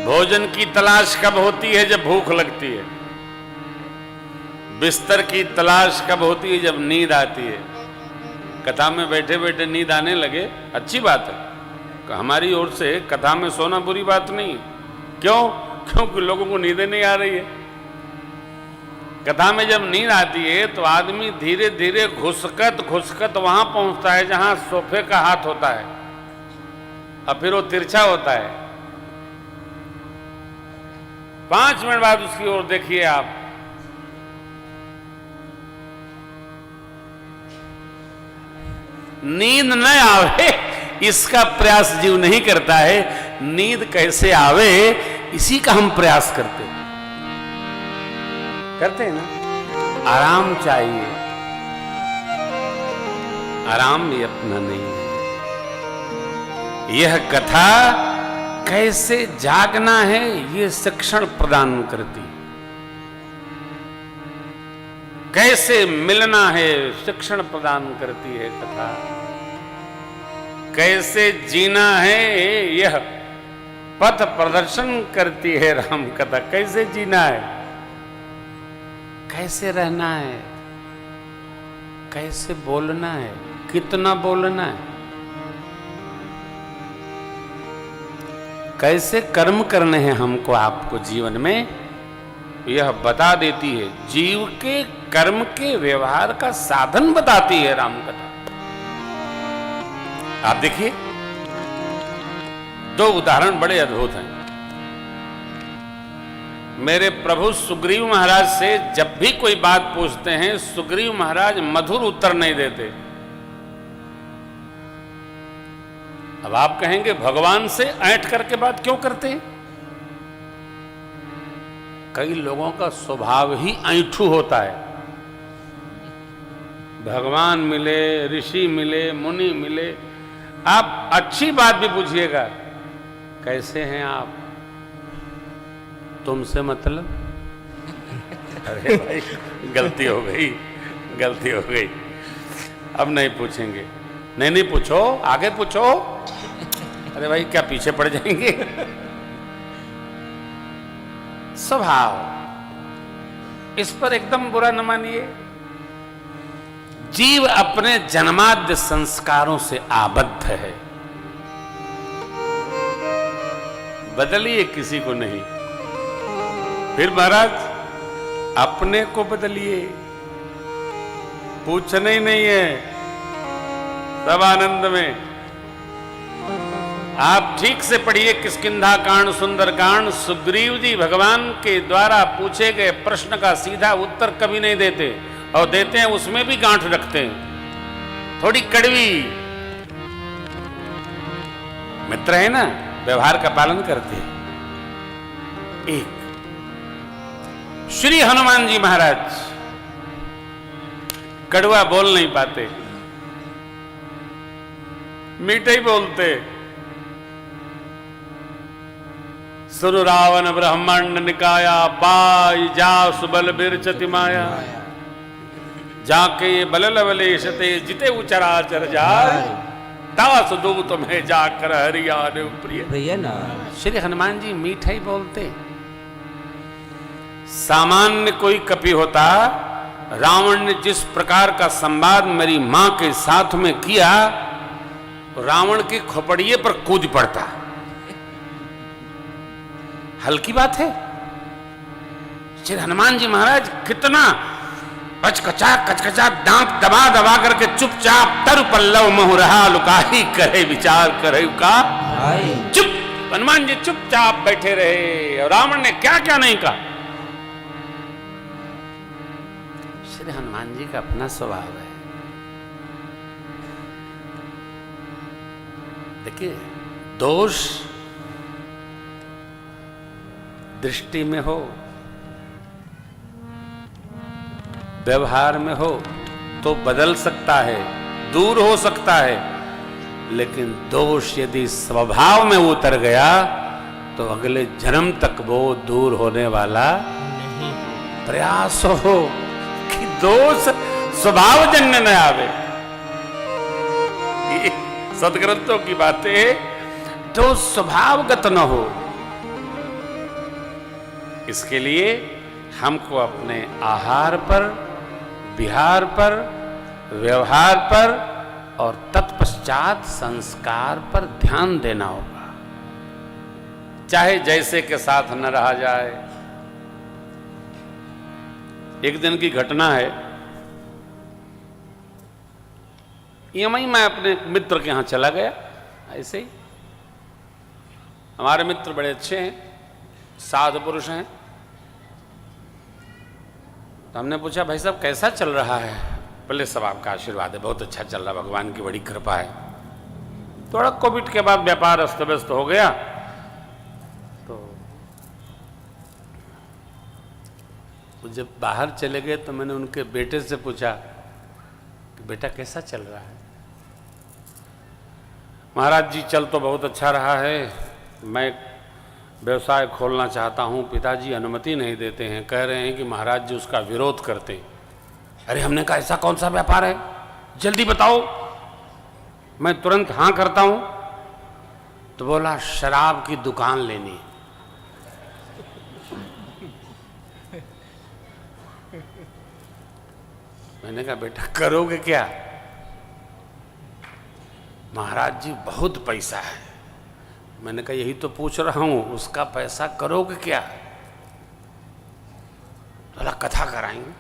भोजन की तलाश कब होती है? जब भूख लगती है। बिस्तर की तलाश कब होती है? जब नींद आती है। कथा में बैठे बैठे नींद आने लगे, अच्छी बात है, हमारी ओर से कथा में सोना बुरी बात नहीं। क्यों? क्योंकि लोगों को नींद नहीं आ रही है। कथा में जब नींद आती है तो आदमी धीरे धीरे घुसकत घुसकत वहां पहुंचता है जहां सोफे का हाथ होता है, और फिर वो तिरछा होता है। 5 मिनट बाद उसकी ओर देखिए आप, नींद न आवे इसका प्रयास जीव नहीं करता है, नींद कैसे आवे इसी का हम प्रयास करते हैं ना। आराम चाहिए, आराम भी अपना नहीं है। यह कथा कैसे जागना है ये शिक्षण प्रदान करती है, कैसे मिलना है शिक्षण प्रदान करती है कथा, कैसे जीना है यह पथ प्रदर्शन करती है राम कथा। कैसे जीना है, कैसे रहना है, कैसे बोलना है, कितना बोलना है, कैसे कर्म करने हैं हमको आपको जीवन में, यह बता देती है। जीव के कर्म के व्यवहार का साधन बताती है राम कथा। आप देखिए, दो उदाहरण बड़े अद्भुत हैं। मेरे प्रभु सुग्रीव महाराज से जब भी कोई बात पूछते हैं, सुग्रीव महाराज मधुर उत्तर नहीं देते। अब आप कहेंगे भगवान से ऐंठ करके बात क्यों करते हैं? कई लोगों का स्वभाव ही ऐंठू होता है। भगवान मिले, ऋषि मिले, मुनि मिले, आप अच्छी बात भी पूछिएगा, कैसे हैं आप, तुमसे मतलब। अरे भाई गलती हो गई, गलती हो गई, अब नहीं पूछेंगे। नहीं पूछो, आगे पूछो। अरे भाई क्या पीछे पड़ जाएंगे। स्वभाव, इस पर एकदम बुरा न मानिए। जीव अपने जन्माद्य संस्कारों से आबद्ध है, बदलिए किसी को नहीं। फिर महाराज अपने को बदलिए, पूछना ही नहीं है, सब आनंद में। आप ठीक से पढ़िए किष्किंधा कांड, सुंदर कांड। सुग्रीव जी भगवान के द्वारा पूछे गए प्रश्न का सीधा उत्तर कभी नहीं देते, और देते हैं उसमें भी गांठ रखते हैं, थोड़ी कड़वी। मित्र है ना, व्यवहार का पालन करते हैं। एक श्री हनुमान जी महाराज कड़वा बोल नहीं पाते, मीठे ही बोलते। सुर रावण ब्रह्मांड निकाया, बाई जा सुबल बिरचति माया, जाके बल लवलेशते जिते उचराचर जाय, दास दो तुम्हें जाकर हरियाणा प्रिय ना। श्री हनुमान जी मीठे ही बोलते। सामान्य कोई कपि होता, रावण ने जिस प्रकार का संवाद मेरी मां के साथ में किया, रावण की खोपड़िए पर कूद पड़ता। हल्की बात है। श्री हनुमान जी महाराज कितना कचकचा दांत दबा दबा करके चुपचाप तरु पल्लव मोह रहा, लुकाही करे विचार करे का चुप। हनुमान जी चुपचाप बैठे रहे, और रावण ने क्या क्या नहीं कहा। श्री हनुमान जी का अपना स्वभाव है। देखिए, दोष दृष्टि में हो, व्यवहार में हो तो बदल सकता है, दूर हो सकता है, लेकिन दोष यदि स्वभाव में उतर गया तो अगले जन्म तक वो दूर होने वाला नहीं। प्रयास हो कि दोष स्वभावजन्य न आवे। सदग्रंथों की बातें तो स्वभावगत न हो। इसके लिए हमको अपने आहार पर, विहार पर, व्यवहार पर और तत्पश्चात संस्कार पर ध्यान देना होगा। चाहे जैसे के साथ न रहा जाए। एक दिन की घटना है, यमई मैं अपने मित्र के यहां चला गया। ऐसे ही हमारे मित्र बड़े अच्छे हैं, साधु पुरुष हैं। तो हमने पूछा, भाई साहब कैसा चल रहा है? बोले सब आपका आशीर्वाद है, बहुत अच्छा चल रहा, भगवान की बड़ी कृपा है। थोड़ा कोविड के बाद व्यापार अस्त व्यस्त हो गया, तो जब बाहर चले गए तो मैंने उनके बेटे से पूछा कि बेटा कैसा चल रहा है? महाराज जी चल तो बहुत अच्छा रहा है, मैं व्यवसाय खोलना चाहता हूँ, पिताजी अनुमति नहीं देते हैं, कह रहे हैं कि महाराज जी उसका विरोध करते। अरे हमने कहा ऐसा कौन सा व्यापार है, जल्दी बताओ, मैं तुरंत हाँ करता हूँ। तो बोला शराब की दुकान लेनी। मैंने कहा बेटा करोगे क्या? महाराज जी बहुत पैसा है। मैंने कहा यही तो पूछ रहा हूं, उसका पैसा करोगे क्या? बोला कथा कराएंगे।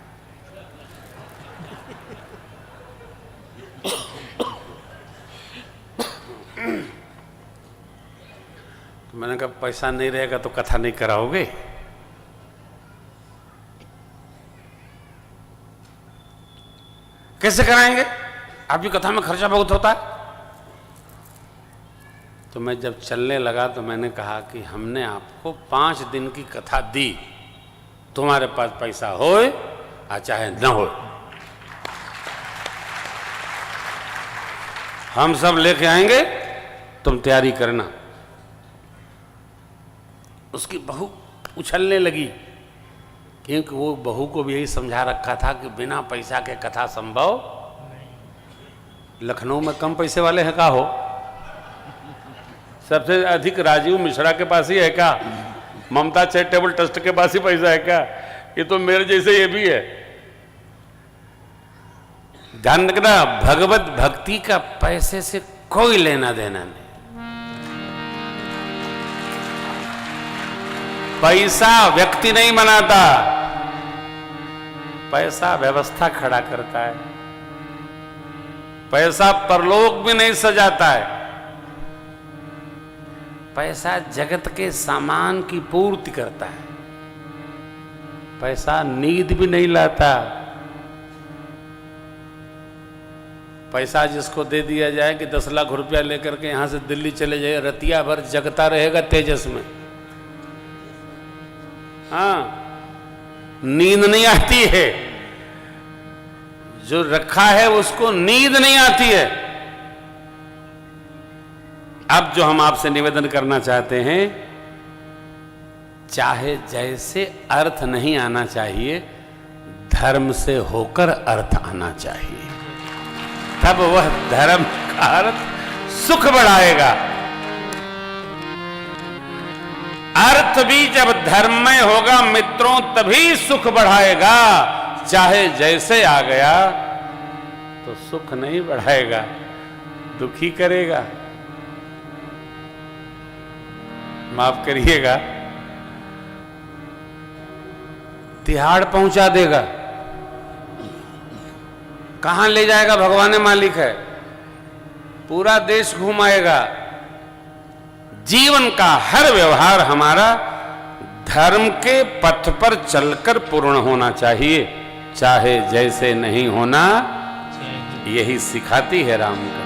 तो मैंने कहा पैसा नहीं रहेगा तो कथा नहीं कराओगे? कैसे कराएंगे, आपकी कथा में खर्चा बहुत होता है। तो मैं जब चलने लगा तो मैंने कहा कि हमने आपको 5 दिन की कथा दी, तुम्हारे पास पैसा होए या चाहे न हो, हम सब लेके आएंगे, तुम तैयारी करना। उसकी बहू उछलने लगी, क्योंकि वो बहू को भी यही समझा रखा था कि बिना पैसा के कथा संभव। लखनऊ में कम पैसे वाले हैं का हो, सबसे अधिक राजीव मिश्रा के पास ही है क्या, ममता चैरिटेबल ट्रस्ट के पास ही पैसा है क्या? ये तो मेरे जैसे ये भी है। ध्यान रखना, भगवत भक्ति का पैसे से कोई लेना देना नहीं। पैसा व्यक्ति नहीं बनाता, पैसा व्यवस्था खड़ा करता है। पैसा परलोक भी नहीं सजाता है। पैसा जगत के सामान की पूर्ति करता है। पैसा नींद भी नहीं लाता। पैसा जिसको दे दिया जाए कि 10 लाख रुपया लेकर के यहां से दिल्ली चले जाए, रतिया भर जगता रहेगा तेजस में। हाँ, नींद नहीं आती है। जो रखा है उसको नींद नहीं आती है। अब जो हम आपसे निवेदन करना चाहते हैं, चाहे जैसे अर्थ नहीं आना चाहिए, धर्म से होकर अर्थ आना चाहिए, तब वह धर्म का अर्थ सुख बढ़ाएगा। अर्थ भी जब धर्म में होगा मित्रों, तभी सुख बढ़ाएगा। चाहे जैसे आ गया तो सुख नहीं बढ़ाएगा, दुखी करेगा। माफ करिएगा, तिहाड़ पहुंचा देगा। कहां ले जाएगा भगवान मालिक है, पूरा देश घुमाएगा। जीवन का हर व्यवहार हमारा धर्म के पथ पर चलकर पूर्ण होना चाहिए, चाहे जैसे नहीं होना। यही सिखाती है रामकथा।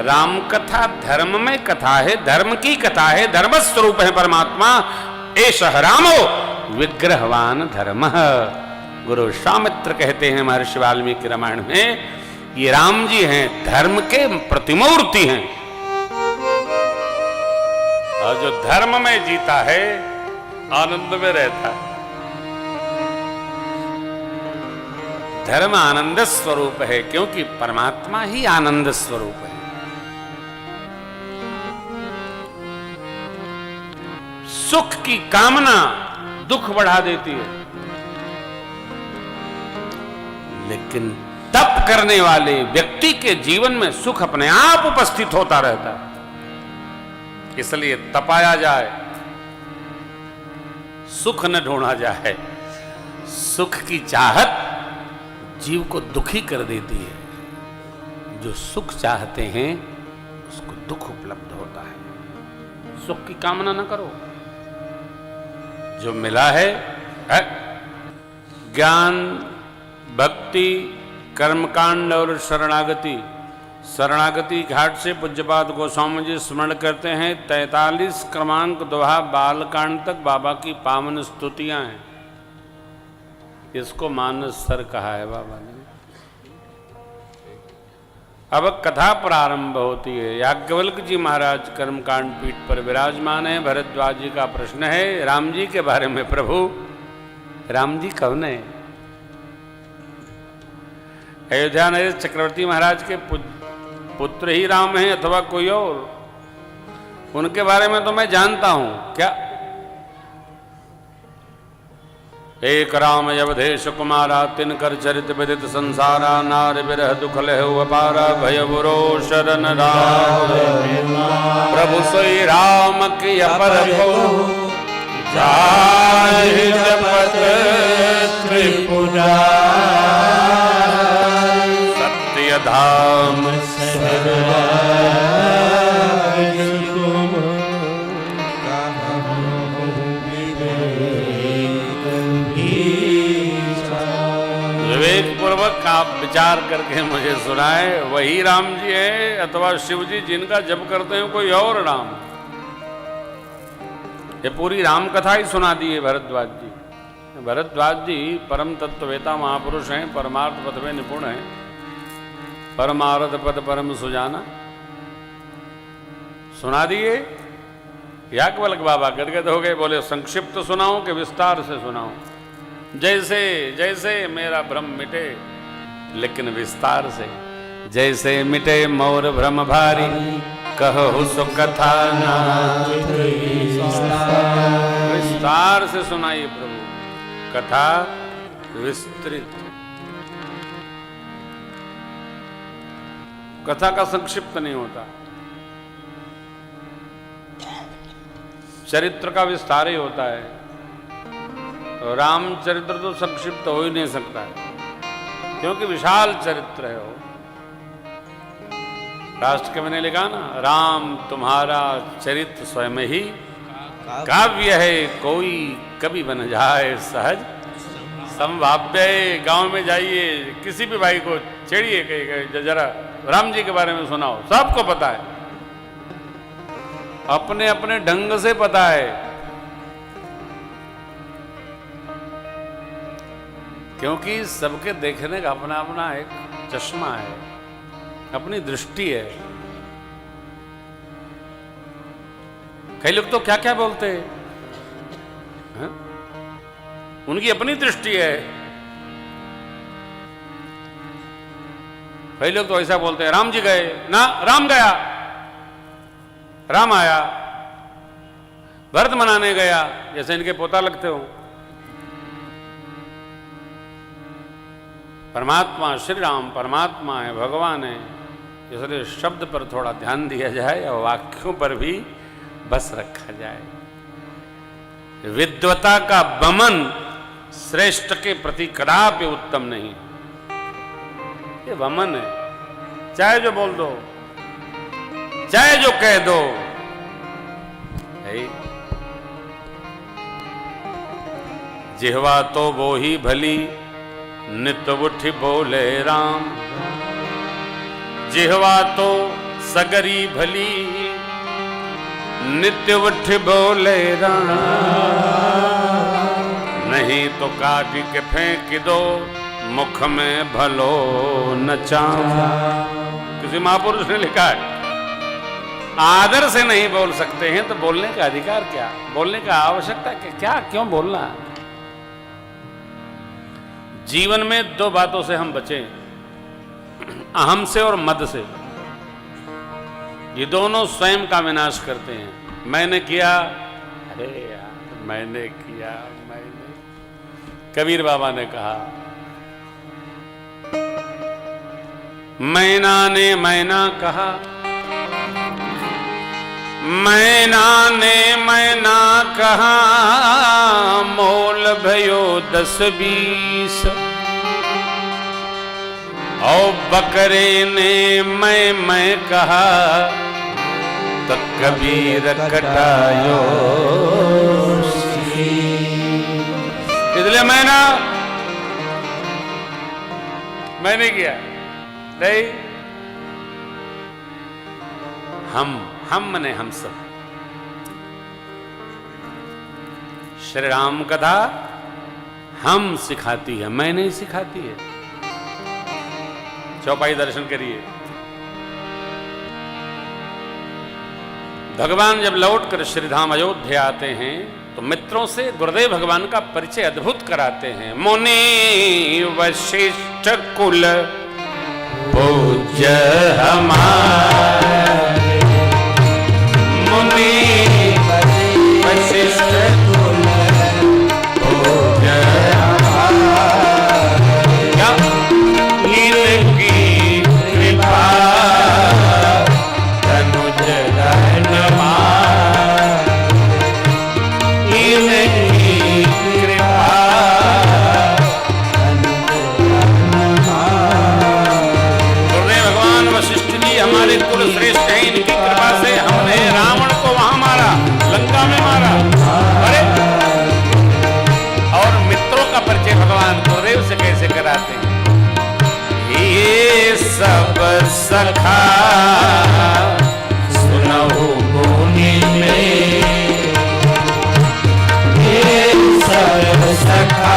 रामकथा धर्म में कथा है, धर्म की कथा है, धर्म स्वरूप है परमात्मा। एषः रामो विग्रहवान धर्मः। गुरु विश्वामित्र कहते हैं महर्षि वाल्मीकि रामायण में, ये राम जी हैं, धर्म के प्रतिमूर्ति हैं। और जो धर्म में जीता है आनंद में रहता है। धर्म आनंद स्वरूप है, क्योंकि परमात्मा ही आनंद स्वरूप है। सुख की कामना दुख बढ़ा देती है, लेकिन तप करने वाले व्यक्ति के जीवन में सुख अपने आप उपस्थित होता रहता है। इसलिए तपाया जाए, सुख न ढूंढा जाए। सुख की चाहत जीव को दुखी कर देती है। जो सुख चाहते हैं उसको दुख उपलब्ध होता है। सुख की कामना न करो, जो मिला है ज्ञान, भक्ति, कर्मकांड और शरणागति। शरणागति घाट से पूज्यपाद गोस्वामी जी स्मरण करते हैं, 43 क्रमांक दोहा बालकांड तक बाबा की पावन स्तुतियां हैं। इसको मानस सर कहा है बाबा ने। अब कथा प्रारंभ होती है। याज्ञवल्क्य जी महाराज कर्मकांड पीठ पर विराजमान है। भरद्वाज जी का प्रश्न है राम जी के बारे में, प्रभु राम जी कौन है? अयोध्या नरेश चक्रवर्ती महाराज के पुत्र ही राम हैं अथवा कोई और? उनके बारे में तो मैं जानता हूं। क्या? एक राम अवधेश कुमारा, तिनकर चरित विदित संसारा, नार विरह दुख लहु अपारा, भय बुरो शरण राम। प्रभु सोई राम की अपर जाहि जपत त्रिपुरा, सत्य धाम विवेक पूर्वक आप विचार करके मुझे सुनाए, वही राम जी है अथवा शिव जी जिनका जप करते हैं कोई और राम? ये पूरी राम कथा ही सुना दी है भरद्वाज जी। भरद्वाज जी परम तत्ववेता महापुरुष हैं, परमार्थ पद में निपुण हैं, परमार्थ पद परम सुजाना। सुना दिए। याज्ञवल्क्य बाबा गदगद हो गए, बोले संक्षिप्त सुनाऊं कि विस्तार से सुनाऊं? जैसे जैसे मेरा भ्रम मिटे, लेकिन विस्तार से। जैसे मिटे मोर भ्रम भारी, कहो सो कथा नाथ विस्तार से सुनाइए प्रभु, कथा विस्तृत। कथा का संक्षिप्त नहीं होता, चरित्र का विस्तार ही होता है। तो रामचरित्र तो संक्षिप्त हो ही नहीं सकता है, क्योंकि विशाल चरित्र है वो। राष्ट्रकवि ने लिखा ना, राम तुम्हारा चरित्र स्वयं ही काव्य है, कोई कवि बन जाए सहज संभाव्य। गांव में जाइए, किसी भी भाई को छेड़िए, कहिए जरा राम जी के बारे में सुनाओ, सबको पता है, अपने अपने ढंग से पता है। क्योंकि सबके देखने का अपना अपना एक चश्मा है, अपनी दृष्टि है। कई लोग तो क्या क्या बोलते हैं, उनकी अपनी दृष्टि है। कई लोग तो ऐसा बोलते हैं, राम जी गए ना, राम गया, राम आया, भरत मनाने गया, जैसे इनके पोता लगते हो। परमात्मा श्री राम परमात्मा है, भगवान है, इसलिए शब्द पर थोड़ा ध्यान दिया जाए और वाक्यों पर भी बस रखा जाए। विद्वता का बमन श्रेष्ठ के प्रति कदापि उत्तम नहीं, ये वमन है। चाहे जो बोल दो, चाहे जो कह दो, जिह्वा तो वो ही भली, नित उठ बोले राम। जिह्वा तो सगरी भली, नित्य उठ बोले राम। नहीं तो काट के फेंक दो, मुख में भलो न चाम। किसी महापुरुष ने लिखा है, आदर से नहीं बोल सकते हैं तो बोलने का अधिकार क्या, बोलने का आवश्यकता क्या, क्यों बोलना? जीवन में दो बातों से हम बचें, अहम से और मद से। ये दोनों स्वयं का विनाश करते हैं। मैंने किया, अरे यार मैंने किया, मैंने। कबीर बाबा ने कहा, मैना ने मैना कहा, मैना ने मैना कहा, मोल भयो 10-20। और बकरे ने मैं कहा, तो कबीर कटायो। इसलिए मैंने किया नहीं, हम मने हम सब। श्री राम कथा हम सिखाती है, मैं नहीं सिखाती है। चौपाई दर्शन करिए, भगवान जब लौटकर श्रीधाम अयोध्या आते हैं तो मित्रों से गुरुदेव भगवान का परिचय अद्भुत कराते हैं। मुनि वशिष्ठ कुल पूज्य हमारे, मुनि वशिष्ठ कुल पूज्य हमारे, इनकी कृपा तनुज हमारे कुल श्रेष्ठ हैं, इनकी कृपा से हमने रावण को वहां मारा, लंका में मारा। अरे और मित्रों का परिचय भगवान गुरुदेव से कैसे कराते हैं? ये सब सखा सुनहु मुनि में, ये सब सखा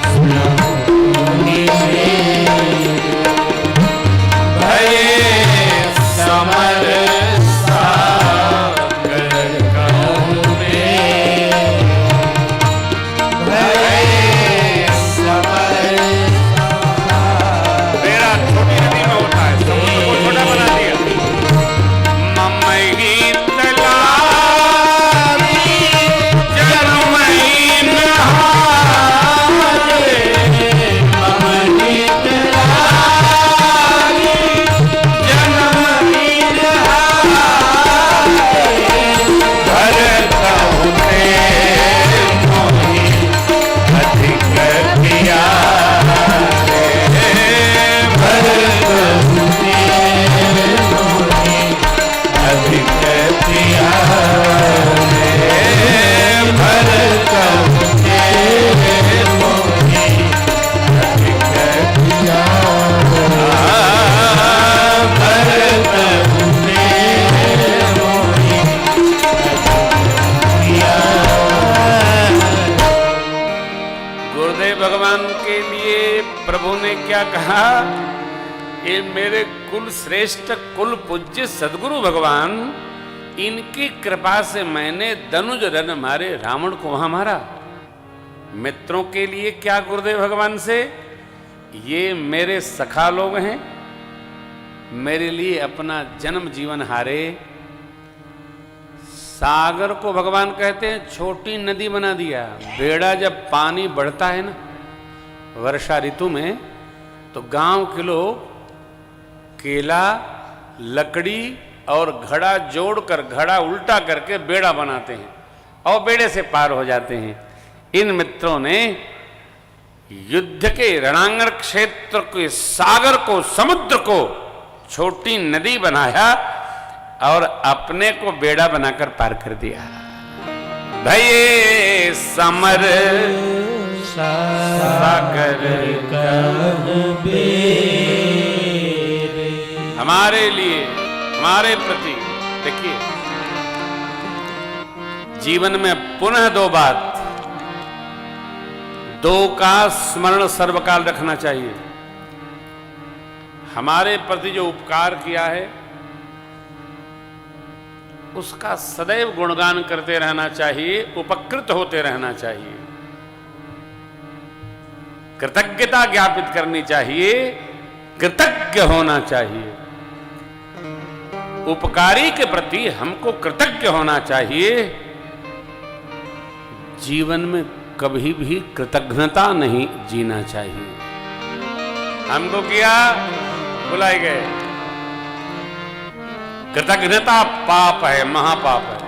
सुनहु मुनि में, समर सागर कौने, भय समर मेरा छोटी नदी में होता है, समुद्र को छोटा बना दिया। ममई तलारी जलमई नहारे, ममई तलारी भगवान के लिए प्रभु ने क्या कहा? ये मेरे कुल श्रेष्ठ कुल पूज्य सदगुरु भगवान, इनकी कृपा से मैंने दनुज रन मारे, रावण को वहां मारा। मित्रों के लिए क्या गुरुदेव भगवान से? ये मेरे सखा लोग हैं, मेरे लिए अपना जन्म जीवन हारे। सागर को भगवान कहते हैं छोटी नदी बना दिया। बेड़ा जब पानी बढ़ता है ना वर्षा ऋतु में, तो गांव के लोग केला, लकड़ी और घड़ा जोड़कर, घड़ा उल्टा करके बेड़ा बनाते हैं और बेड़े से पार हो जाते हैं। इन मित्रों ने युद्ध के रणांगण क्षेत्र के सागर को, समुद्र को छोटी नदी बनाया और अपने को बेड़ा बनाकर पार कर दिया। भय समर सागर हमारे लिए, हमारे प्रति। देखिए जीवन में पुनः दो बात, दो का स्मरण सर्वकाल रखना चाहिए। हमारे प्रति जो उपकार किया है उसका सदैव गुणगान करते रहना चाहिए, उपकृत होते रहना चाहिए, कृतज्ञता ज्ञापित करनी चाहिए, कृतज्ञ होना चाहिए। उपकारी के प्रति हमको कृतज्ञ होना चाहिए। जीवन में कभी भी कृतज्ञता नहीं जीना चाहिए। हमको किया, बुलाए गए। कृतज्ञता पाप है, महापाप है।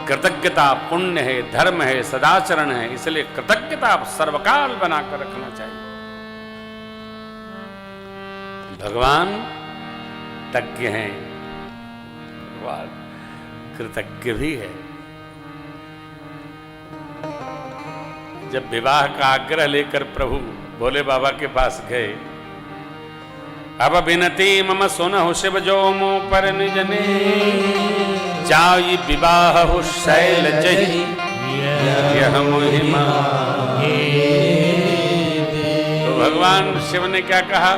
कृतज्ञता पुण्य है, धर्म है, सदाचरण है। इसलिए कृतज्ञता सर्वकाल बनाकर रखना चाहिए। भगवान तज्ञ हैं, भगवान कृतज्ञ भी है। जब विवाह का आग्रह लेकर प्रभु भोले बाबा के पास गए, अब विनती मम सुनहु शिव जो मो पर निजने, जाई विवाह हो शैल जही यह महिमा। तो भगवान शिव ने क्या कहा?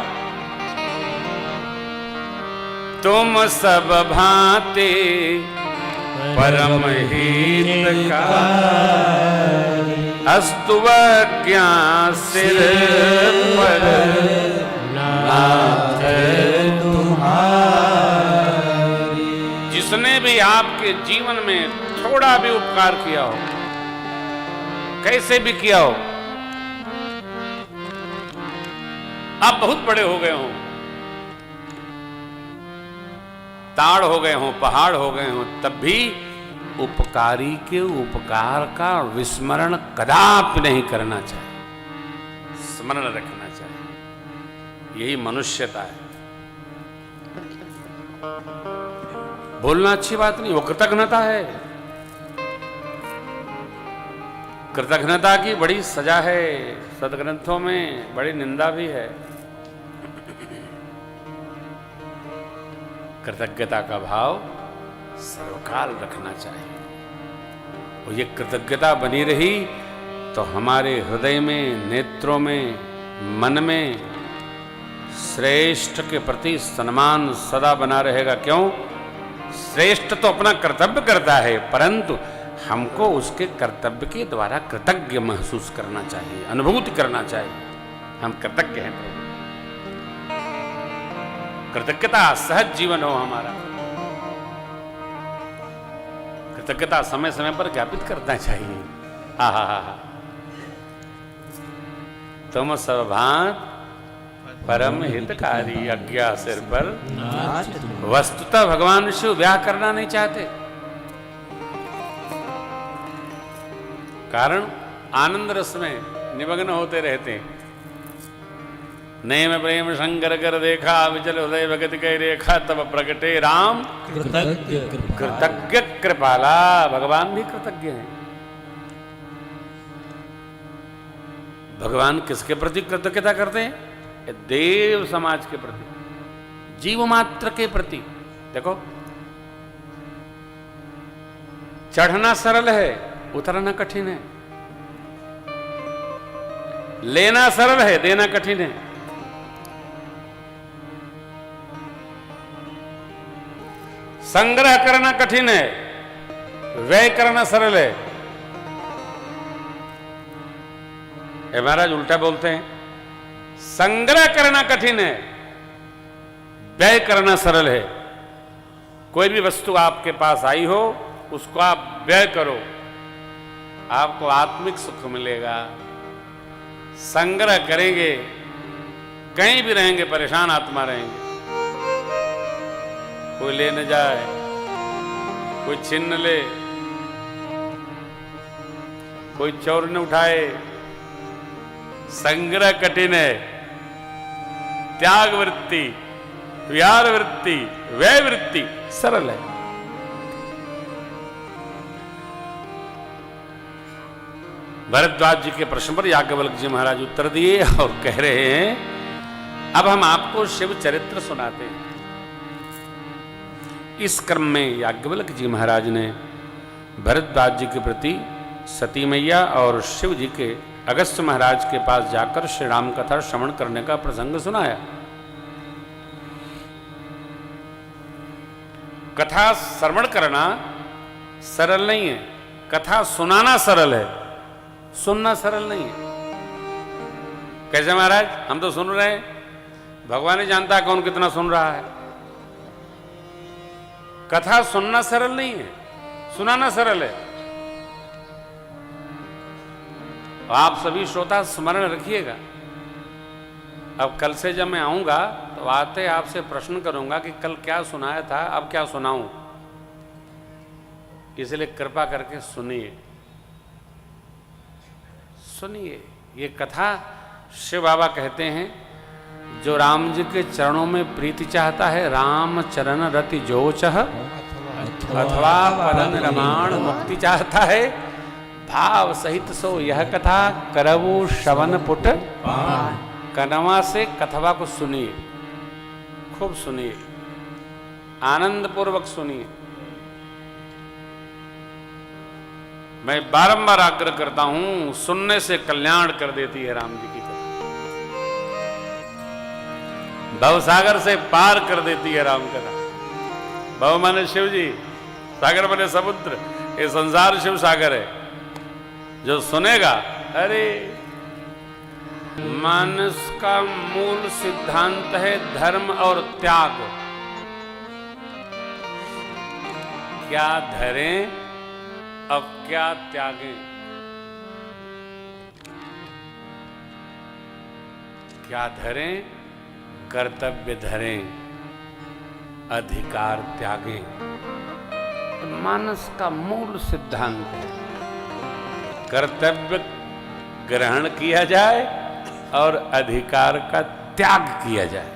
तुम सब भांति परम हितकारी, अस्तुव क्या सिर पर नाथ तुम्हारी। जिसने भी आपके जीवन में थोड़ा भी उपकार किया हो, कैसे भी किया हो, आप बहुत बड़े हो गए हो, ताड़ हो गए हो, पहाड़ हो गए हो, तब भी उपकारी के उपकार का विस्मरण कदापि नहीं करना चाहिए, स्मरण रखना चाहिए। यही मनुष्यता है। बोलना अच्छी बात नहीं, वो कृतज्ञता है। कृतज्ञता की बड़ी सजा है, सदग्रंथों में बड़ी निंदा भी है। कृतज्ञता का भाव सर्वकाल रखना चाहिए। और ये कृतज्ञता बनी रही तो हमारे हृदय में, नेत्रों में, मन में श्रेष्ठ के प्रति सम्मान सदा बना रहेगा। क्यों? श्रेष्ठ तो अपना कर्तव्य करता है, परंतु हमको उसके कर्तव्य के द्वारा कृतज्ञ महसूस करना चाहिए, अनुभूति करना चाहिए। हम कृतज्ञ हैं प्रभु। कृतज्ञता सहज जीवन हो हमारा। कृतज्ञता समय समय पर ज्ञापित करना चाहिए। हा हा हा। तुम सब भांत परम हितकारी, अज्ञा सिर पर। वस्तुतः भगवान शिव ब्याह करना नहीं चाहते, कारण आनंद रस में निमग्न होते रहते हैं। नैम प्रेम शंकर कर देखा, विचल हृदय भगत कह रेखा, तब प्रगटे राम कृतज्ञ कृपाला। भगवान भी कृतज्ञ हैं। भगवान किसके प्रति कृतज्ञता करते हैं? देव समाज के प्रति, जीव मात्र के प्रति। देखो, चढ़ना सरल है, उतरना कठिन है। लेना सरल है, देना कठिन है। संग्रह करना कठिन है, व्यय करना सरल है। महाराज उल्टा बोलते हैं, संग्रह करना कठिन है, व्यय करना सरल है। कोई भी वस्तु आपके पास आई हो, उसको आप व्यय करो, आपको आत्मिक सुख मिलेगा। संग्रह करेंगे, कहीं भी रहेंगे परेशान आत्मा रहेंगे। कोई ले न जाए, कोई छीन न ले, कोई चोर न उठाए। संग्रह कठिन है, त्याग वृत्ति, विहार वृत्ति, व्यय वृत्ति सरल है। भरद्वाज जी के प्रश्न पर याज्ञवल्क्य जी महाराज उत्तर दिए और कह रहे हैं, अब हम आपको शिव चरित्र सुनाते हैं। इस क्रम में याज्ञवल्क्य जी महाराज ने भरद्वाज जी के प्रति सती मैया और शिव जी के अगस्त्य महाराज के पास जाकर श्री राम कथा श्रवण करने का प्रसंग सुनाया। कथा श्रवण करना सरल नहीं है, कथा सुनाना सरल है, सुनना सरल नहीं है। कैसे महाराज? हम तो सुन रहे हैं, भगवान ही जानता है कौन कितना सुन रहा है। कथा सुनना सरल नहीं है, सुनाना सरल है। आप सभी श्रोता स्मरण रखिएगा, अब कल से जब मैं आऊंगा तो आते आपसे प्रश्न करूंगा कि कल क्या सुनाया था, अब क्या सुनाऊं। इसलिए कृपा करके सुनिए, सुनिए। ये कथा शिव बाबा कहते हैं, जो राम जी के चरणों में प्रीति चाहता है, राम चरण रति जो चह अथवा पदन रमाण मुक्ति चाहता है, भाव सहित सो यह कथा करवो श्रवण पुट। कनवा से कथवा को सुनिए, खूब सुनिए, आनंद पूर्वक सुनिए। मैं बारंबार आग्रह करता हूं, सुनने से कल्याण कर देती है राम जी की कथा, भवसागर से पार कर देती है राम कथा। भव माने शिव जी, सागर बने समुद्र, ये संसार शिव सागर है। जो सुनेगा, अरे मानस का मूल सिद्धांत है धर्म और त्याग। क्या धरें और क्या त्यागें, क्या धरें, कर्तव्य धरें, अधिकार त्यागें। तो मानस का मूल सिद्धांत है कर्तव्य ग्रहण किया जाए और अधिकार का त्याग किया जाए।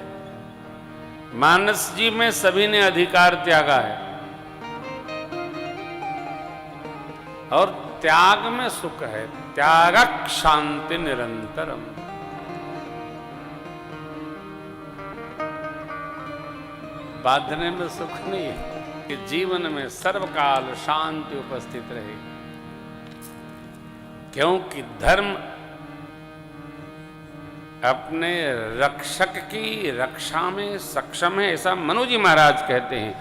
मानस जी में सभी ने अधिकार त्यागा है और त्याग में सुख है। त्यागक शांति निरंतरम। बांधने में सुख नहीं है कि जीवन में सर्वकाल शांति उपस्थित रहे, क्योंकि धर्म अपने रक्षक की रक्षा में सक्षम है। ऐसा मनु जी महाराज कहते हैं,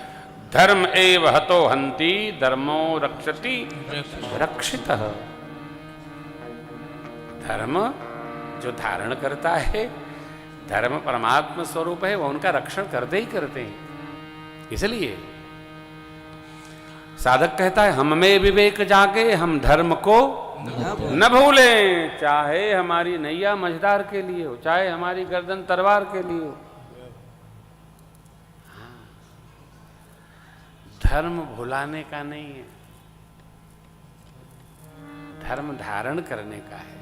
धर्म एव हतो हंति धर्मो रक्षति रक्षितः। धर्म जो धारण करता है, धर्म परमात्मा स्वरूप है, वह उनका रक्षण करते ही करते हैं। इसलिए साधक कहता है, हम में विवेक जागे, हम धर्म को न भूलें, चाहे हमारी नैया मझधार के लिए हो, चाहे हमारी गर्दन तलवार के लिए हो। धर्म भुलाने का नहीं है, धर्म धारण करने का है।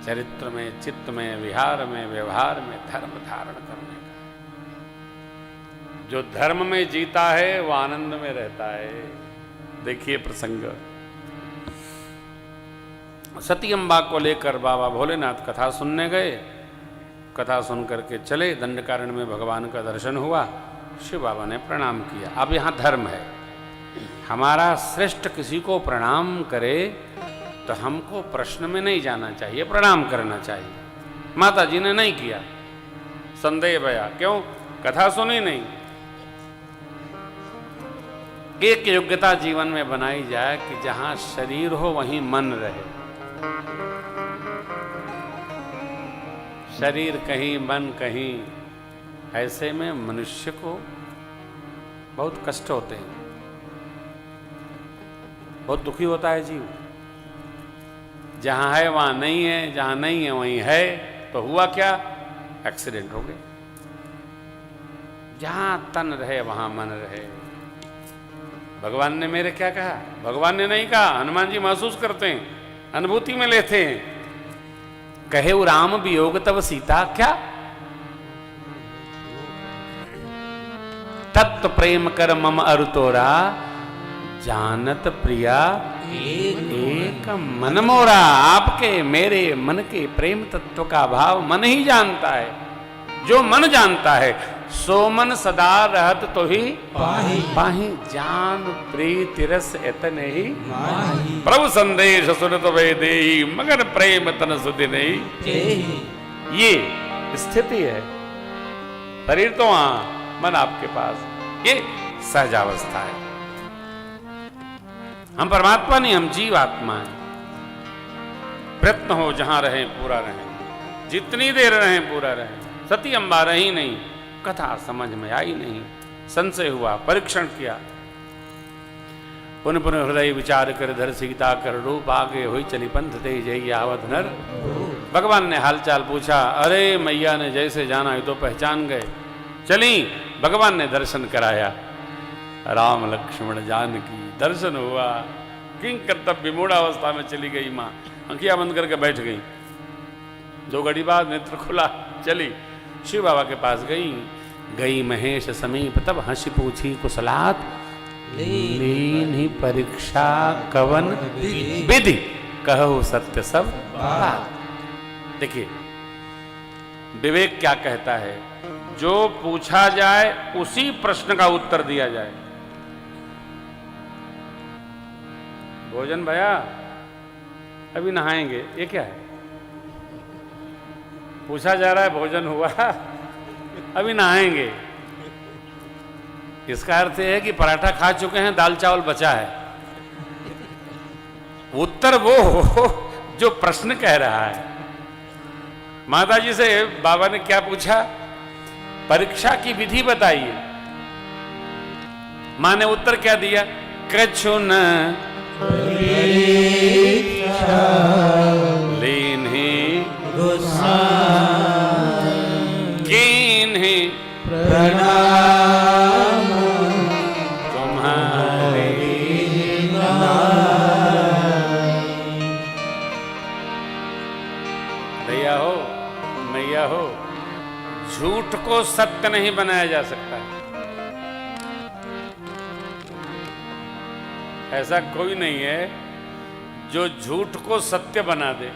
चरित्र में, चित्त में, विहार में, व्यवहार में धर्म धारण करने का है। जो धर्म में जीता है वह आनंद में रहता है। देखिए प्रसंग, सती अम्बा को लेकर बाबा भोलेनाथ कथा सुनने गए। कथा सुन करके चले, दंडकारण्य में भगवान का दर्शन हुआ, शिव बाबा ने प्रणाम किया। अब यहाँ धर्म है, हमारा श्रेष्ठ किसी को प्रणाम करे तो हमको प्रश्न में नहीं जाना चाहिए, प्रणाम करना चाहिए। माता जी ने नहीं किया, संदेह भया, क्यों? कथा सुनी नहीं। एक योग्यता जीवन में बनाई जाए कि जहां शरीर हो वहीं मन रहे। शरीर कहीं, मन कहीं, ऐसे में मनुष्य को बहुत कष्ट होते हैं, बहुत दुखी होता है जीव। जहां है वहां नहीं है, जहां नहीं है वहीं है, तो हुआ क्या? एक्सीडेंट हो गए। जहां तन रहे वहां मन रहे। भगवान ने मेरे क्या कहा? भगवान ने नहीं कहा, हनुमान जी महसूस करते हैं, अनुभूति में लेते हैं। कहे वो राम वियोग तब सीता क्या, तत्व प्रेम कर मम अरु तोरा, जानत प्रिया एक मन मोरा। आपके मेरे मन के प्रेम तत्व का भाव मन ही जानता है। जो मन जानता है सो मन सदा रहत तो ही पाही, जान प्रीति रस इतने ही प्रभु संदेश सुनत वे देही, मगर प्रेम तन सुधि नहीं। ये स्थिति है। शरीर तो वहां, मन आपके पास, ये सहजावस्था है। हम परमात्मा नहीं, हम जीव आत्मा है। प्रयत्न हो जहां रहें पूरा रहें, जितनी देर रहें पूरा रहें। सती अम्बा रही नहीं, कथा समझ में आई नहीं, संशय हुआ, परीक्षण किया। पुनः पुनः हृदय विचार कर धर सीता कर रूप, आगे हुई चली पंथ ते जय आवत नर। भगवान ने हालचाल पूछा, अरे मैया ने जैसे जाना है तो पहचान गए। चली, भगवान ने दर्शन कराया। राम लक्ष्मण जानकी, दर्शन हुआ। किंग कर्तव्य विमूढ़ावस्था में चली गई माँ, आंखियां बंद करके बैठ गई। 2 घड़ी बाद नेत्र खुला, चली शिव बाबा के पास गई महेश समीप, तब हंसी पूछी कुशलात, लीन परीक्षा कवन विधि, कहो सत्य सब बात। देखिए विवेक क्या कहता है, जो पूछा जाए उसी प्रश्न का उत्तर दिया जाए। भोजन भया, अभी नहाएंगे, ये क्या है? पूछा जा रहा है भोजन हुआ, अभी नहाएंगे। इसका अर्थ यह है कि पराठा खा चुके हैं, दाल चावल बचा है। उत्तर वो हो जो प्रश्न कह रहा है। माता जी से बाबा ने क्या पूछा? परीक्षा की विधि बताइए। मां ने उत्तर क्या दिया? कछु न लीन्हि कीन्हि प्रणाम तुम्हारे। भैया हो मैया हो, झूठ को सत्य नहीं बनाया जा सकता। ऐसा कोई नहीं है जो झूठ को सत्य बना दे।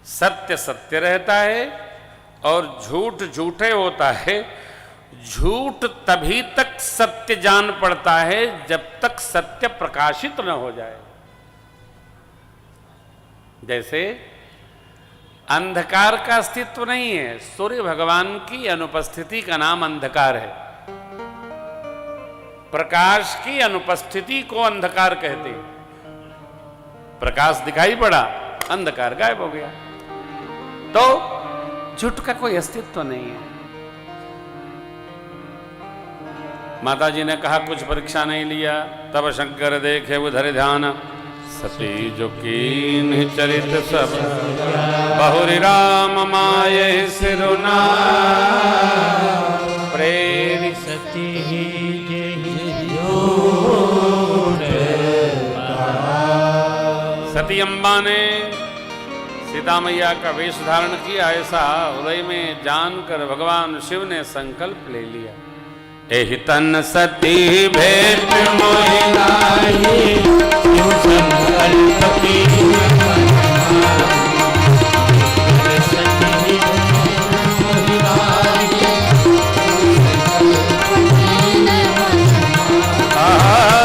सत्य सत्य रहता है और झूठ झूठे होता है। झूठ तभी तक सत्य जान पड़ता है जब तक सत्य प्रकाशित न हो जाए। जैसे अंधकार का अस्तित्व नहीं है, सूर्य भगवान की अनुपस्थिति का नाम अंधकार है। प्रकाश की अनुपस्थिति को अंधकार कहते हैं। प्रकाश दिखाई पड़ा, अंधकार गायब हो गया। तो झूठ का कोई अस्तित्व नहीं है। माता जी ने कहा कुछ परीक्षा नहीं लिया, तब शंकर देखे उधर ध्यान। सती जो कीन चरित सब बहुरी राम माये सिरुना प्रेरि। सती सती अम्बा ने सीता मैया का वेश धारण किया। ऐसा हृदय में जानकर भगवान शिव ने संकल्प ले लिया। एहि तन सती भेंट मोहि नाहि क्यों संकल्प कीन्हि सती मोहि नाहि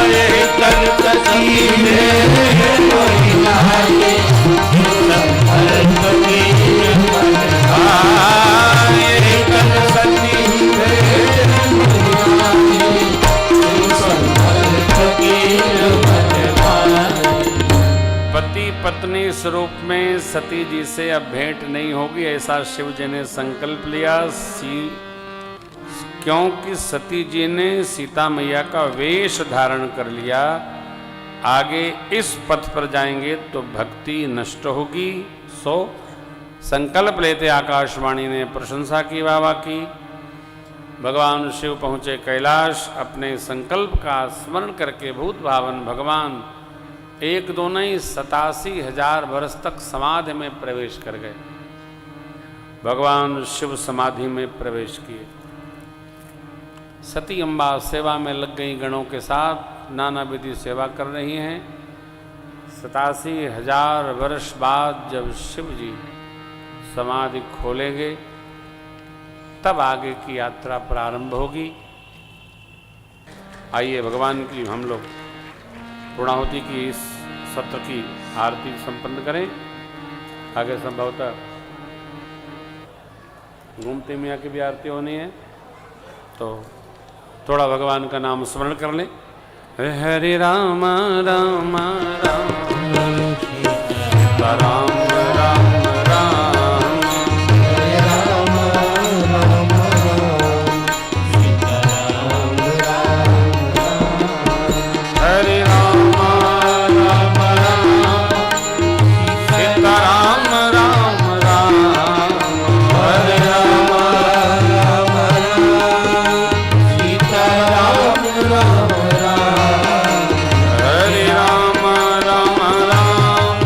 एहि तन सती भेंट मोहि नाहि क्यों संकल्प कीन्हि एहि तन सती पति पत्नी स्वरूप में सती जी से अब भेंट नहीं होगी, ऐसा शिव जी ने संकल्प लिया। क्योंकि सती जी ने सीता मैया का वेश धारण कर लिया। आगे इस पथ पर जाएंगे तो भक्ति नष्ट होगी। सो संकल्प लेते आकाशवाणी ने प्रशंसा की, वाह की। भगवान शिव पहुँचे कैलाश। अपने संकल्प का स्मरण करके भूत भावन भगवान एक दो नहीं 87,000 वर्ष तक समाधि में प्रवेश कर गए। भगवान शिव समाधि में प्रवेश किए। सती अम्बा सेवा में लग गई, गणों के साथ नाना विधि सेवा कर रही हैं। 87,000 वर्ष बाद जब शिव जी समाधि खोलेंगे तब आगे की यात्रा प्रारंभ होगी। आइए भगवान की हम लोग पूर्णाहुति की इस सत्र की आरती संपन्न करें। आगे संभवतः घूमते मियाँ की भी आरती होनी है, तो थोड़ा भगवान का नाम स्मरण कर लें। हरे राम राम राम राम राम राम हरे राम राम राम सीता राम राम राम हरे राम राम राम सीता राम राम राम हरे राम राम राम सीता राम राम राम हरे राम राम राम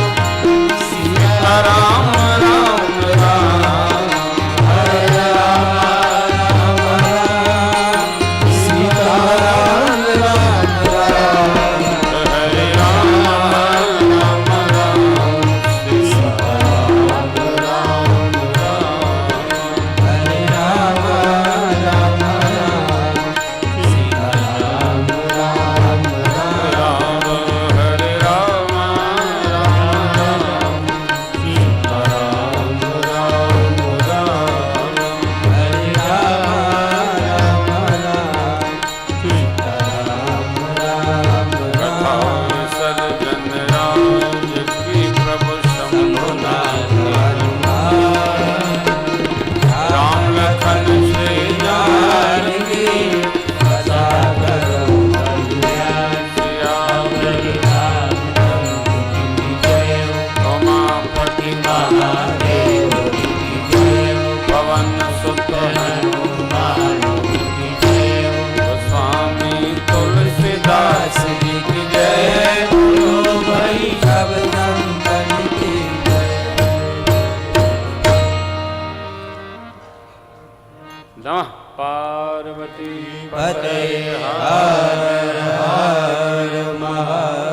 हर हर महादेव।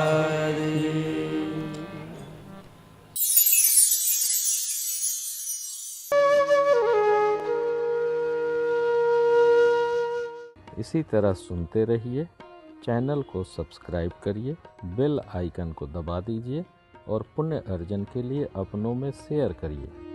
इसी तरह सुनते रहिए। चैनल को सब्सक्राइब करिए, बेल आइकन को दबा दीजिए और पुण्य अर्जन के लिए अपनों में शेयर करिए।